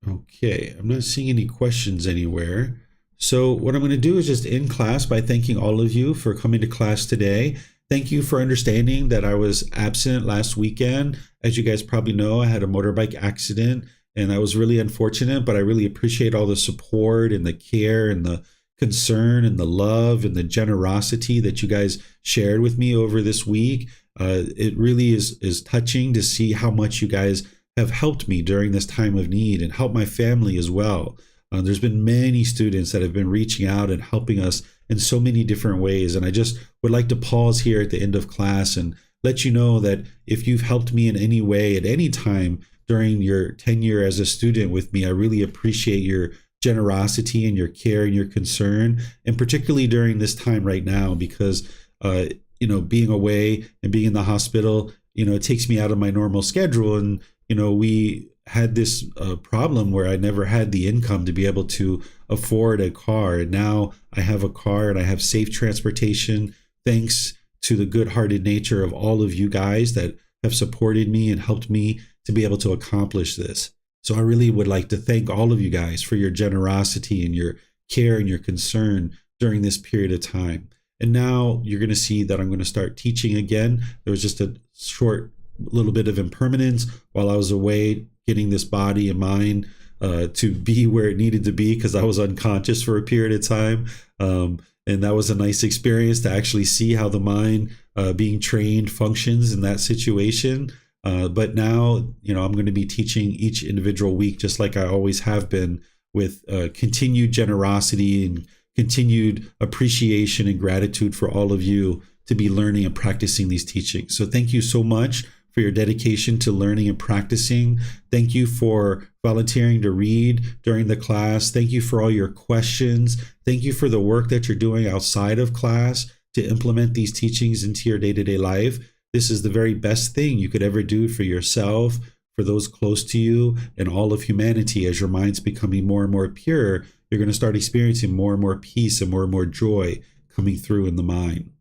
Okay, I'm not seeing any questions anywhere. So what I'm going to do is just end class by thanking all of you for coming to class today. Thank you for understanding that I was absent last weekend. As you guys probably know, I had a motorbike accident and I was really unfortunate, but I really appreciate all the support and the care and the concern and the love and the generosity that you guys shared with me over this week. It really is touching to see how much you guys have helped me during this time of need and helped my family as well. There's been many students that have been reaching out and helping us in so many different ways. And I just would like to pause here at the end of class and let you know that if you've helped me in any way at any time during your tenure as a student with me, I really appreciate your generosity and your care and your concern, and particularly during this time right now, because being away and being in the hospital, it takes me out of my normal schedule. And we had this problem where I never had the income to be able to afford a car, and now I have a car and I have safe transportation thanks to the good-hearted nature of all of you guys that have supported me and helped me to be able to accomplish this. So I really would like to thank all of you guys for your generosity and your care and your concern during this period of time. And now you're going to see that I'm going to start teaching again. There was just a short little bit of impermanence while I was away getting this body and mind to be where it needed to be, because I was unconscious for a period of time. And that was a nice experience to actually see how the mind being trained functions in that situation. But now, I'm going to be teaching each individual week, just like I always have been, with continued generosity and continued appreciation and gratitude for all of you to be learning and practicing these teachings. So thank you so much for your dedication to learning and practicing. Thank you for volunteering to read during the class. Thank you for all your questions. Thank you for the work that you're doing outside of class to implement these teachings into your day-to-day life. This is the very best thing you could ever do for yourself, for those close to you, and all of humanity. As your mind's becoming more and more pure, you're going to start experiencing more and more peace and more joy coming through in the mind.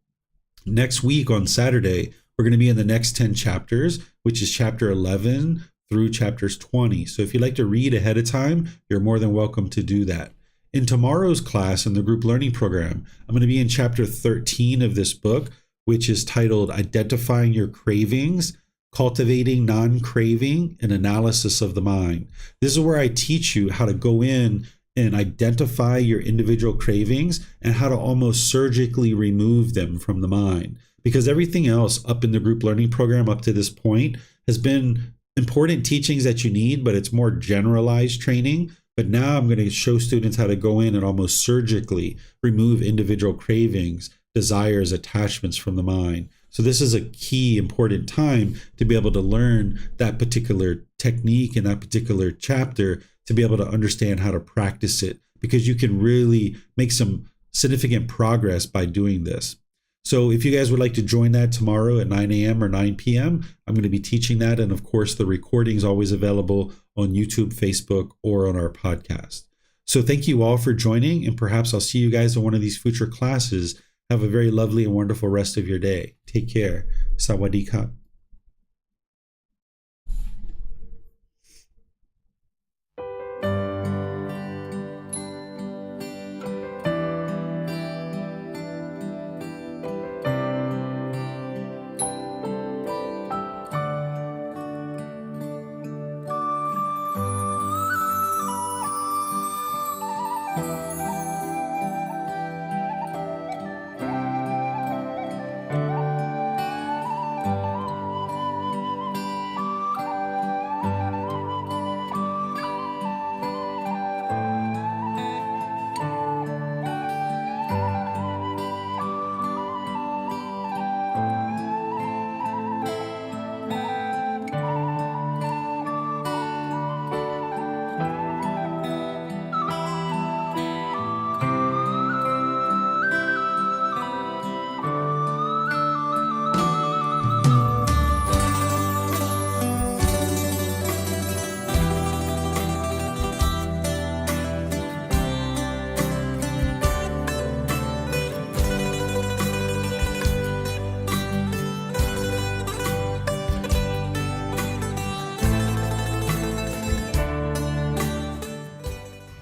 Next week on Saturday, we're going to be in the next 10 chapters, which is chapter 11 through chapters 20. So if you'd like to read ahead of time, you're more than welcome to do that. In tomorrow's class in the group learning program, I'm going to be in chapter 13 of this book, which is titled Identifying Your Cravings, Cultivating Non-Craving, and Analysis of the Mind. This is where I teach you how to go in and identify your individual cravings and how to almost surgically remove them from the mind. Because everything else up in the group learning program up to this point has been important teachings that you need, but it's more generalized training. But now I'm going to show students how to go in and almost surgically remove individual cravings, desires, attachments from the mind. So this is a key important time to be able to learn that particular technique and that particular chapter, to be able to understand how to practice it, because you can really make some significant progress by doing this. So if you guys would like to join that tomorrow at 9 a.m. or 9 p.m., I'm going to be teaching that. And of course, the recording is always available on YouTube, Facebook, or on our podcast. So thank you all for joining, and perhaps I'll see you guys in one of these future classes. Have a very lovely and wonderful rest of your day. Take care. Sawadee ka.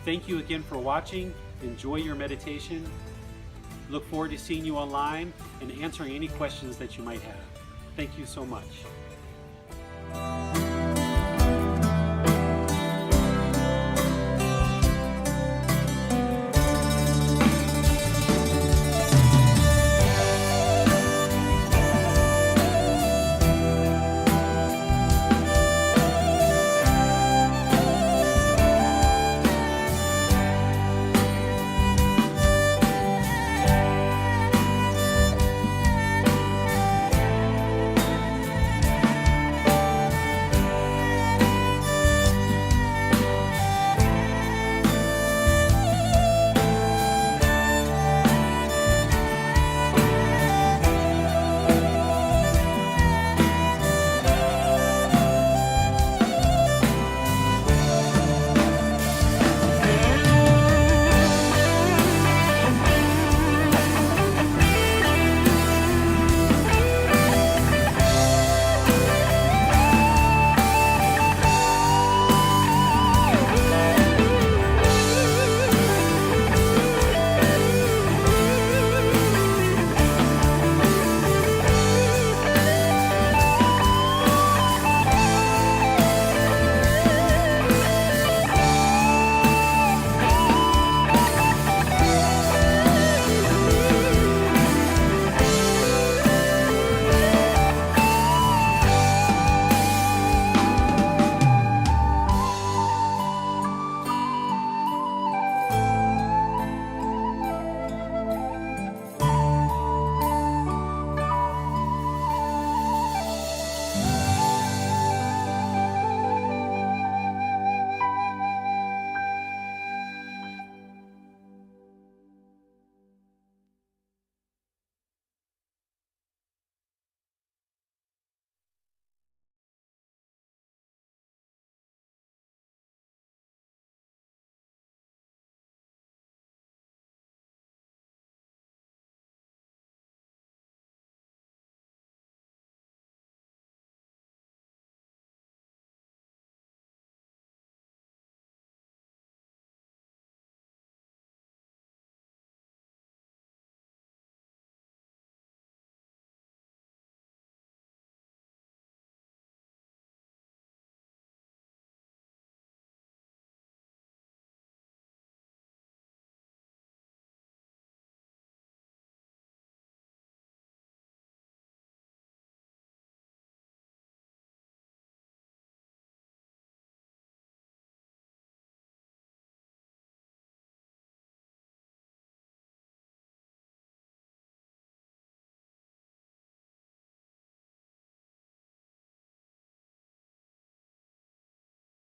Thank you again for watching. Enjoy your meditation. Look forward to seeing you online and answering any questions that you might have. Thank you so much.